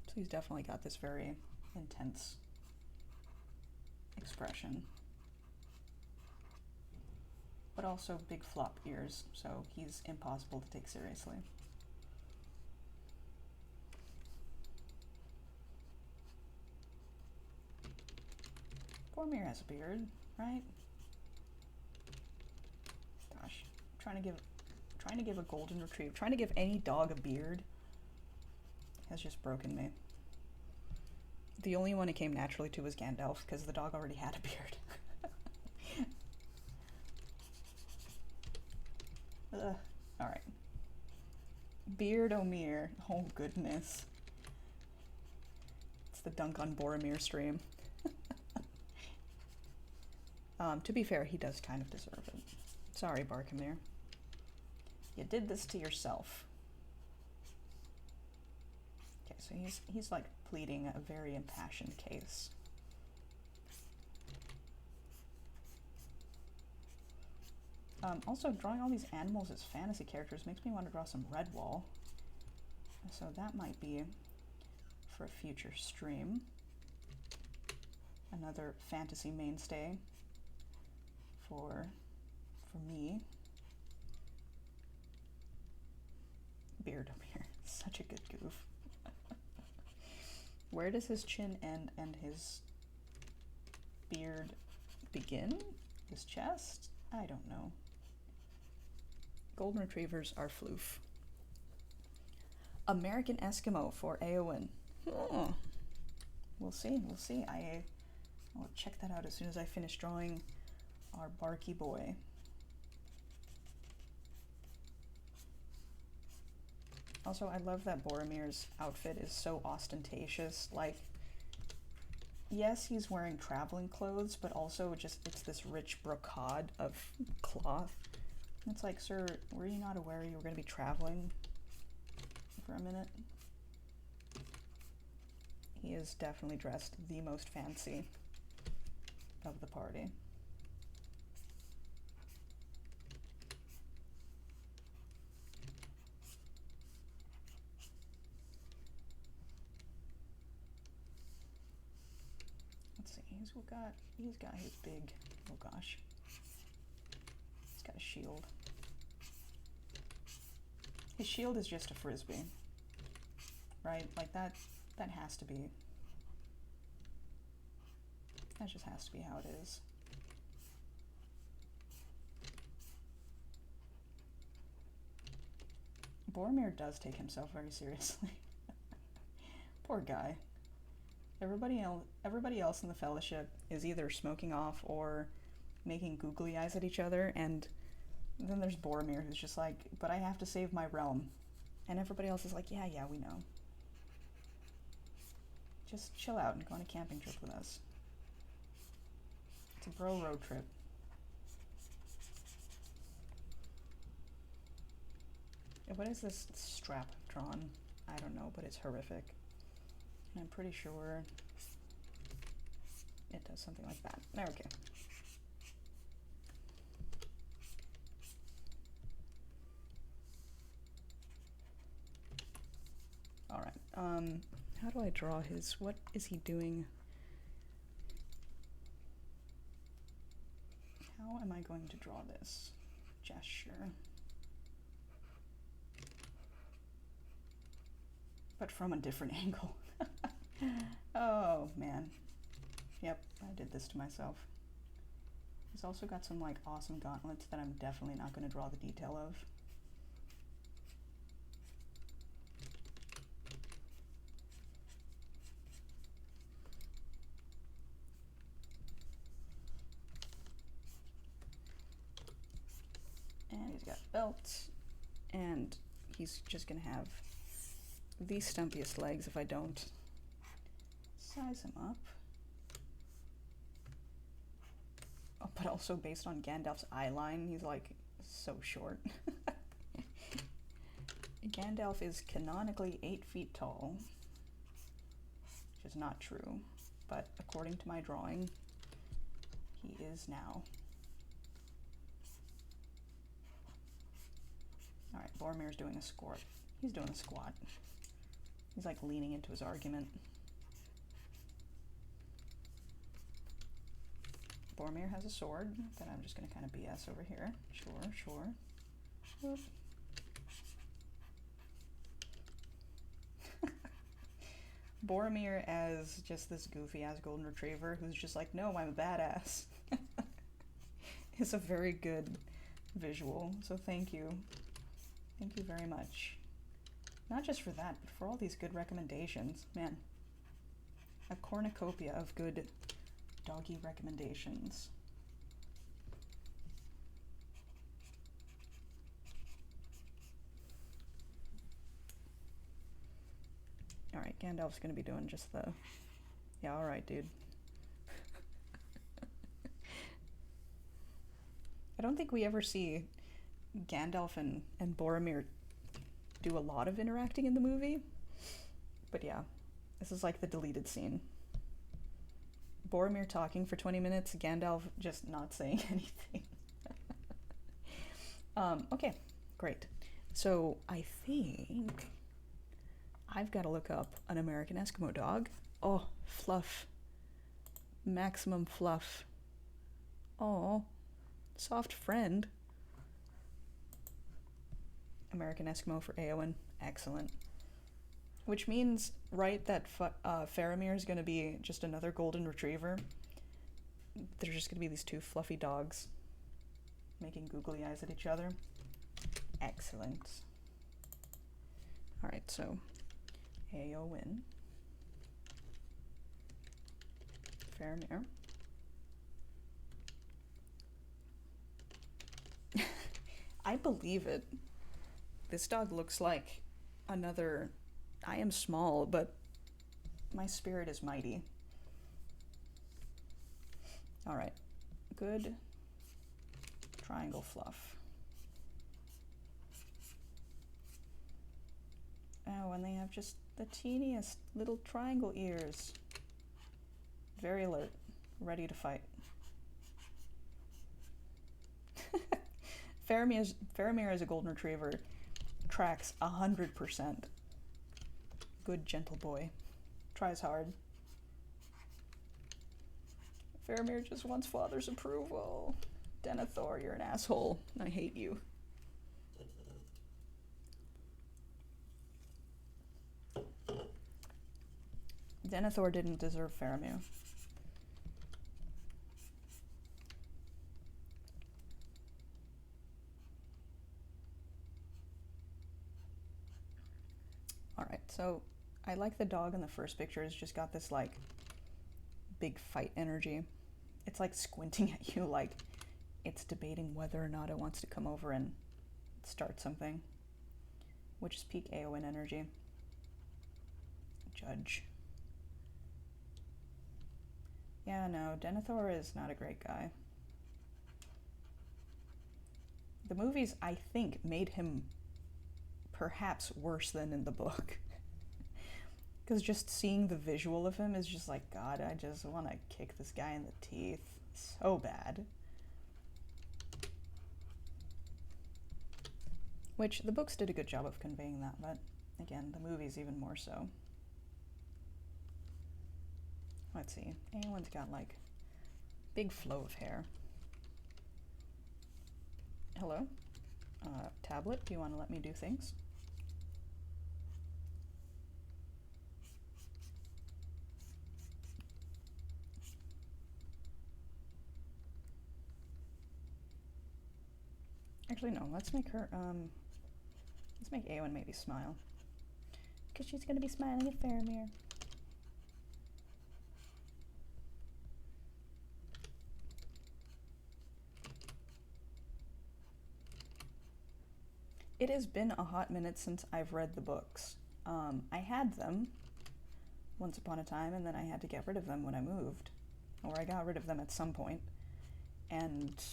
So he's definitely got this very intense expression. But also big flop ears, so he's impossible to take seriously. Boromir has a beard, right? Gosh, trying to give a golden retriever, trying to give any dog a beard has just broken me. The only one it came naturally to was Gandalf, because the dog already had a beard. Alright. Beard-O-Mere. Oh, goodness. It's the Dunk on Boromir stream. To be fair, he does kind of deserve it. Sorry, Barkamir. You did this to yourself. Okay, so he's like pleading a very impassioned case. Also, drawing all these animals as fantasy characters makes me want to draw some Redwall. So that might be for a future stream. Another fantasy mainstay for me. Beard-O-Mere. Such a good goof. Where does his chin end and his beard begin? His chest? I don't know. Golden Retrievers are floof. American Eskimo for Eowyn. Oh. We'll see, we'll see. I'll check that out as soon as I finish drawing our barky boy. Also, I love that Boromir's outfit is so ostentatious. Like, yes, he's wearing traveling clothes, but also just it's this rich brocade of cloth. It's like, sir, were you not aware you were going to be traveling for a minute? He is definitely dressed the most fancy of the party. Let's see, he's got his big, oh gosh. He's got a shield. His shield is just a frisbee. right? Like that has to be, that just has to be how it is. Boromir does take himself very seriously. Poor guy. Everybody else in the Fellowship is either smoking off or making googly eyes at each other, and then there's Boromir who's just like, but I have to save my realm. And everybody else is like, yeah, we know. Just chill out and go on a camping trip with us. It's a bro road trip. What is this strap drawn? I don't know, but it's horrific. And I'm pretty sure it does something like that. Okay. Alright, how do I draw his, what is he doing? How am I going to draw this gesture? But from a different angle. Oh, man. Yep, I did this to myself. He's also got some, like, awesome gauntlets that I'm definitely not going to draw the detail of. And he's got belts, and he's just going to have the stumpiest legs if I don't size him up. Oh, but also based on Gandalf's eye line, he's like so short. Gandalf is canonically 8 feet tall, which is not true, but according to my drawing, he is now. Alright, Boromir's doing a squat. He's doing a squat. He's like leaning into his argument. Boromir has a sword that I'm just going to kind of BS over here. Sure. Whoop. Boromir as just this goofy ass golden retriever who's just like, no, I'm a badass. It's a very good visual, so thank you. Thank you very much. Not just for that, but for all these good recommendations. Man, a cornucopia of good doggy recommendations. Alright, Gandalf's gonna be doing just the... Yeah, alright, dude. I don't think we ever see Gandalf and Boromir do a lot of interacting in the movie. But yeah, this is like the deleted scene. Boromir talking for 20 minutes, Gandalf just not saying anything. Okay, great. So I think I've got to look up an American Eskimo dog. Oh, fluff. Maximum fluff. Oh, soft friend. American Eskimo for Eowyn. Excellent. Which means, right, that Faramir is going to be just another golden retriever. There's just going to be these two fluffy dogs making googly eyes at each other. Excellent. Alright, so Eowyn. Faramir. I believe it. This dog looks like another... I am small, but my spirit is mighty. Alright. Good triangle fluff. Oh, and they have just the teeniest little triangle ears. Very alert. Ready to fight. Faramir as a golden retriever tracks 100%. Good gentle boy. Tries hard. Faramir just wants father's approval. Denethor, you're an asshole. I hate you. Denethor didn't deserve Faramir. Alright, so I like the dog in the first picture. It's just got this, like, big fight energy. It's, like, squinting at you like it's debating whether or not it wants to come over and start something. Which is peak Eowyn energy. Judge. Yeah, no, Denethor is not a great guy. The movies, I think, made him perhaps worse than in the book. Because just seeing the visual of him is just like, God, I just want to kick this guy in the teeth. So bad. Which, the books did a good job of conveying that, but again, the movies even more so. Let's see. Anyone's got, like, big flow of hair. Hello? Tablet, do you want to let me do things? Actually, no, let's make her, let's make Eowyn maybe smile. Because she's gonna be smiling at Faramir. It has been a hot minute since I've read the books. I had them once upon a time, and then I had to get rid of them when I moved. Or I got rid of them at some point. And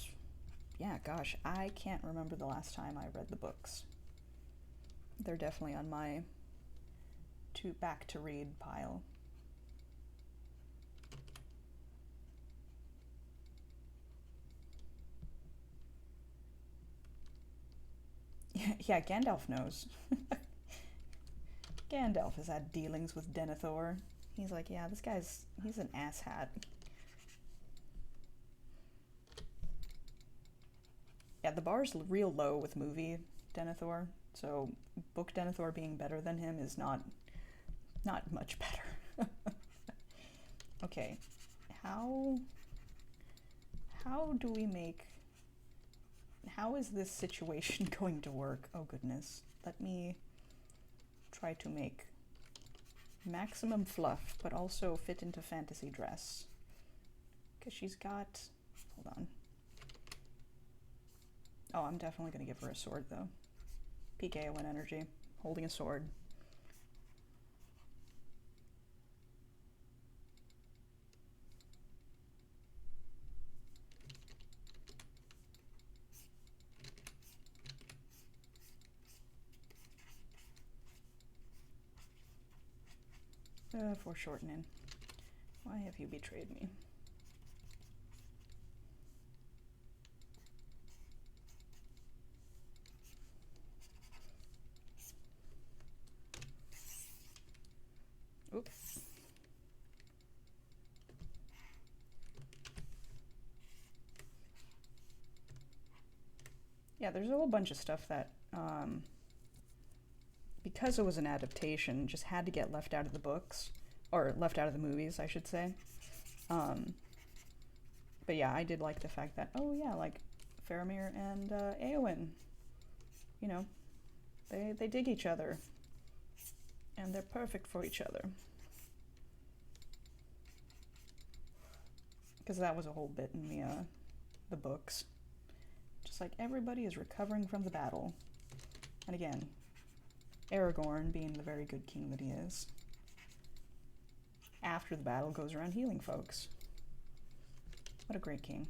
yeah, gosh, I can't remember the last time I read the books. They're definitely on my back to read pile. Yeah, Gandalf knows. Gandalf has had dealings with Denethor. He's like, yeah, this guy's, he's an asshat. Yeah, the bar's real low with movie Denethor, so book Denethor being better than him is not much better. Okay, how do we make, how is this situation going to work? Oh goodness, let me try to make maximum fluff, but also fit into fantasy dress. Because she's got, hold on. Oh, I'm definitely going to give her a sword, though. Peak Eowyn energy. Holding a sword. Foreshortening. Why have you betrayed me? Oops. Yeah, there's a whole bunch of stuff that, because it was an adaptation, just had to get left out of the books, or left out of the movies, I should say. But yeah, I did like the fact that, oh yeah, like, Faramir and Eowyn, you know, they dig each other, and they're perfect for each other. Because that was a whole bit in the books. Just like, everybody is recovering from the battle. And again, Aragorn, being the very good king that he is, after the battle goes around healing folks. What a great king.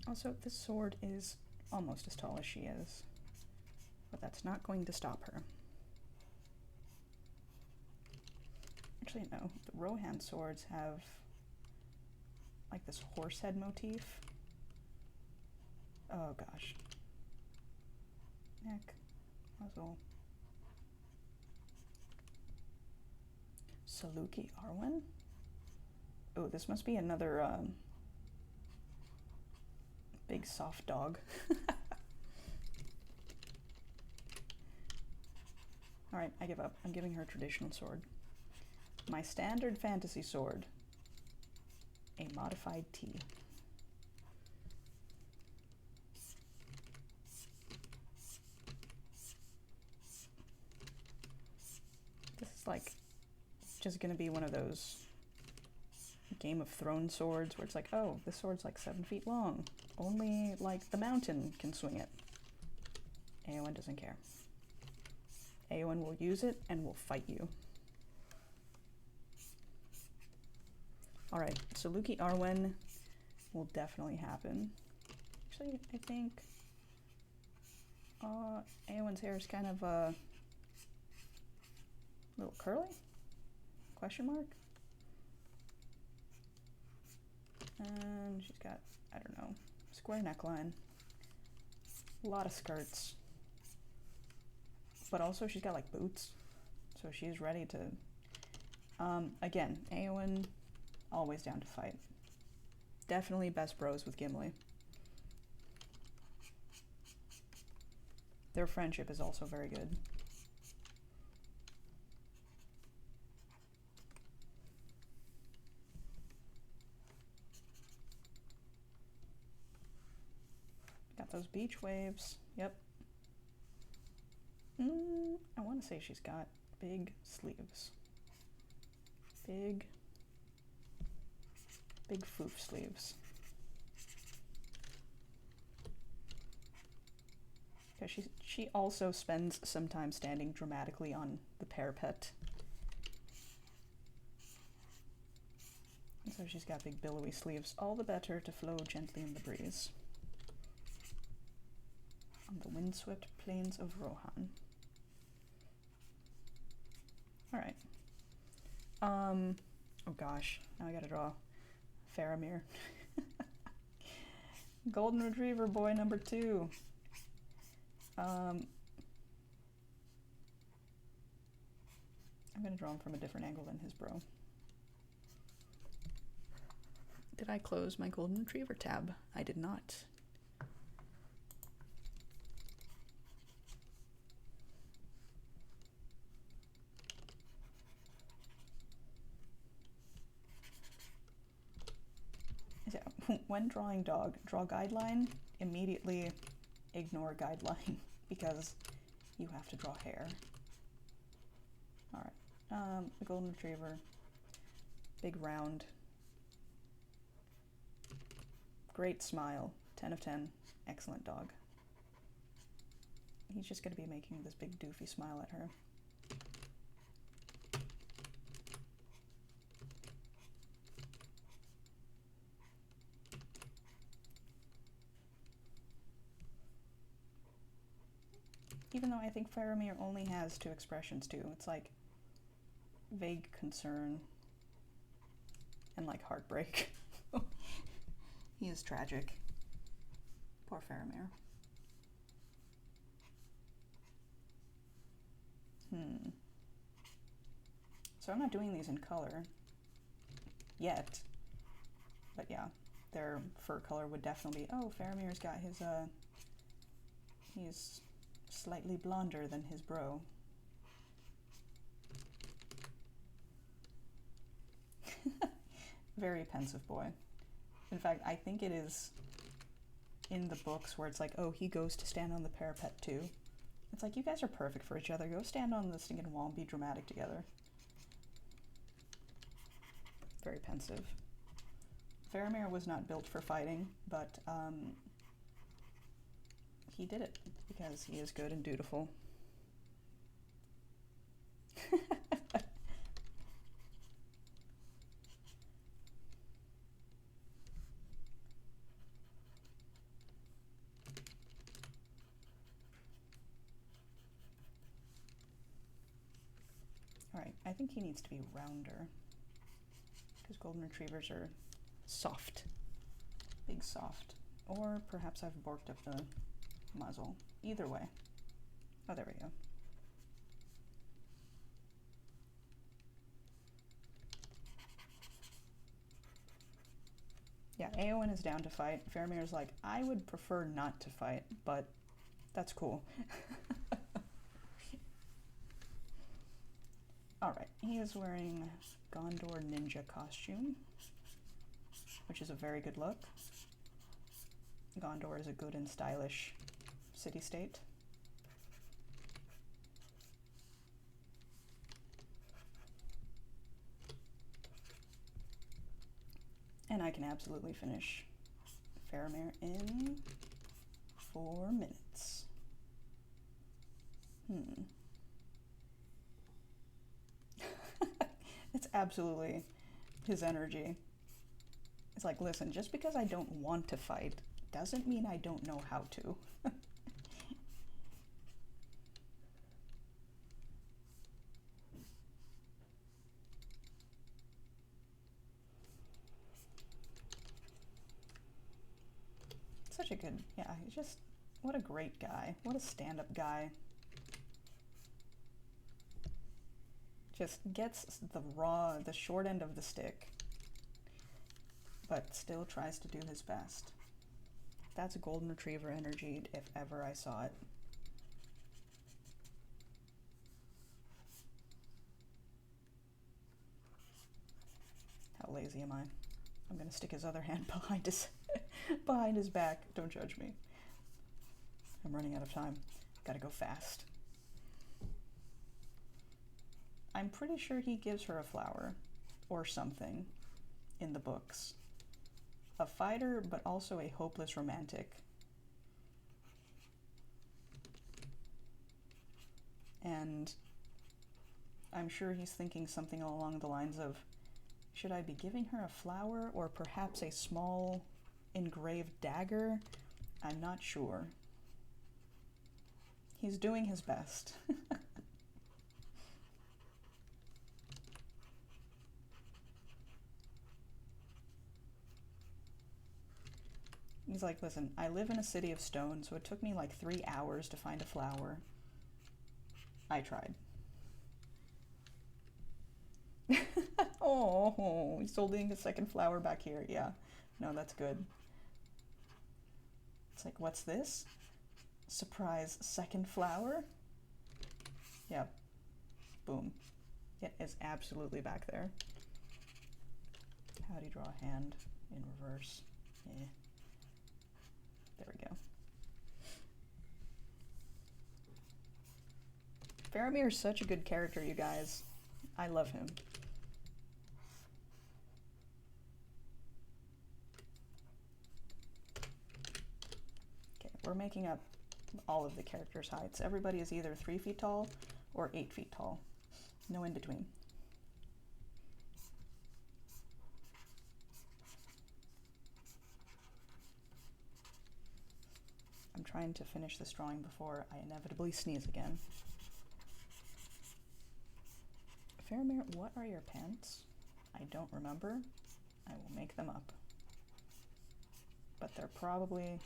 Also, this sword is almost as tall as she is, but that's not going to stop her. Actually, no, the Rohan swords have like this horse head motif. Oh gosh. Neck, muzzle. Saluki Arwen? Oh, this must be another Big soft dog. Alright, I give up. I'm giving her traditional sword. My standard fantasy sword. A modified T. This is like just gonna be one of those Game of Thrones swords where it's like, oh, this sword's like 7 feet long. Only like the mountain can swing it. Eowyn doesn't care. Eowyn will use it and will fight you. Alright, so Luki Arwen will definitely happen. Actually, I think Eowyn's hair is kind of a little curly? Question mark? And she's got, I don't know, square neckline. A lot of skirts. But also she's got like boots. So she's ready to... again, Eowyn, always down to fight. Definitely best bros with Gimli. Their friendship is also very good. Got those beach waves. Yep. I want to say she's got big sleeves. Big foof sleeves. Because she also spends some time standing dramatically on the parapet. And so she's got big billowy sleeves, all the better to flow gently in the breeze. On the windswept plains of Rohan. Alright. Oh gosh, now I gotta draw Faramir. Golden Retriever boy number 2. I'm gonna draw him from a different angle than his bro. Did I close my Golden Retriever tab? I did not. When drawing dog, draw guideline, immediately ignore guideline because you have to draw hair. Alright, the Golden Retriever, big round, great smile, 10 of 10, excellent dog. He's just going to be making this big doofy smile at her. Even though I think Faramir only has 2 expressions too. It's like vague concern and like heartbreak. He is tragic. Poor Faramir. So I'm not doing these in color yet. But yeah, their fur color would definitely be, oh, Faramir's got his, he's slightly blonder than his bro. Very pensive boy. In fact, I think it is in the books where it's like, oh, he goes to stand on the parapet too. It's like, you guys are perfect for each other. Go stand on the stinking wall and be dramatic together. Very pensive. Faramir was not built for fighting, but he did it because he is good and dutiful. Alright, I think he needs to be rounder because Golden Retrievers are soft. Big soft. Or perhaps I've borked up the muzzle. Either way. Oh, there we go. Yeah, Eowyn is down to fight. Faramir's like, I would prefer not to fight, but that's cool. Alright, he is wearing Gondor ninja costume, which is a very good look. Gondor is a good and stylish city-state. And I can absolutely finish Faramir in 4 minutes. It's absolutely his energy. It's like, listen, just because I don't want to fight doesn't mean I don't know how to. Such a good, yeah, he's just, what a great guy. What a stand-up guy. Just gets the short end of the stick, but still tries to do his best. That's a golden retriever energy if ever I saw it. How lazy am I? I'm gonna stick his other hand behind his back. Don't judge me. I'm running out of time. Gotta go fast. I'm pretty sure he gives her a flower or something in the books. A fighter, but also a hopeless romantic. And I'm sure he's thinking something along the lines of, should I be giving her a flower or perhaps a small engraved dagger? I'm not sure. He's doing his best. He's like, listen, I live in a city of stone, so it took me like 3 hours to find a flower. I tried. Oh, he's holding a second flower back here. Yeah, no, that's good. It's like, what's this? Surprise second flower? Yep. Boom. It is absolutely back there. How do you draw a hand in reverse? Yeah. There we go. Faramir is such a good character, you guys. I love him. Okay, we're making up all of the characters' heights. Everybody is either 3 feet tall or 8 feet tall. No in between. I'm trying to finish this drawing before I inevitably sneeze again. Faramir, what are your pants? I don't remember. I will make them up. But they're probably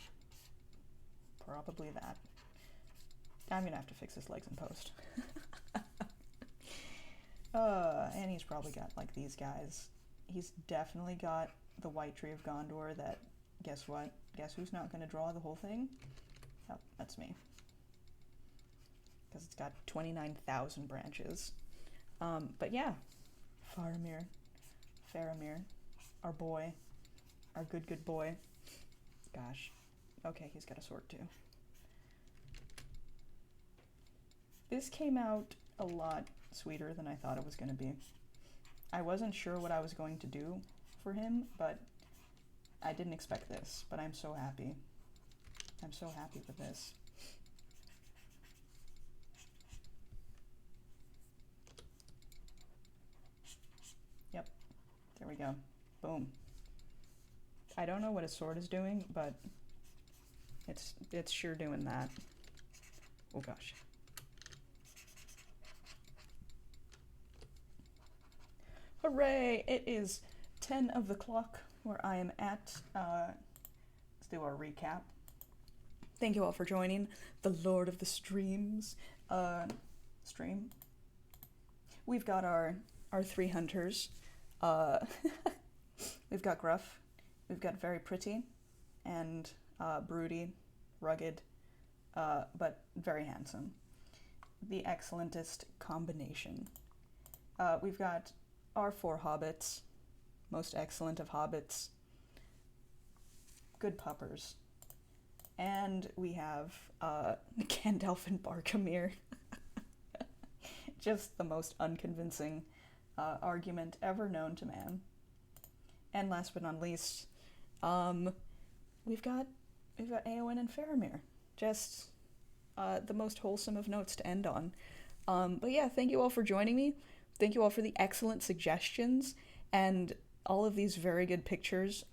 that. I'm gonna have to fix his legs in post. And he's probably got like these guys. He's definitely got the White Tree of Gondor that, guess what? Guess who's not gonna draw the whole thing? Oh, that's me. Because it's got 29,000 branches. But yeah, Faramir, our boy, our good boy. Gosh, okay, he's got a sword too. This came out a lot sweeter than I thought it was going to be. I wasn't sure what I was going to do for him, but I didn't expect this, but I'm so happy. I'm so happy with this. Yep, there we go. Boom. I don't know what his sword is doing, but it's sure doing that. Oh gosh. Hooray! It is 10 of the clock where I am at. Let's do our recap. Thank you all for joining the Lord of the Streams stream. We've got our 3 hunters. We've got Gruff, we've got very pretty and broody, rugged, but very handsome. The excellentest combination. We've got our 4 hobbits, most excellent of hobbits, good puppers. And we have Gandalf and Barkamir. Just the most unconvincing argument ever known to man. And last but not least, we've got Eowyn and Faramir. Just the most wholesome of notes to end on. But yeah, thank you all for joining me. Thank you all for the excellent suggestions and all of these very good pictures.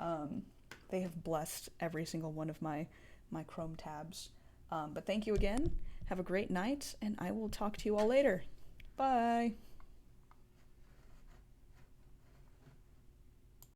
They have blessed every single one of my Chrome tabs. But thank you again. Have a great night, and I will talk to you all later. Bye!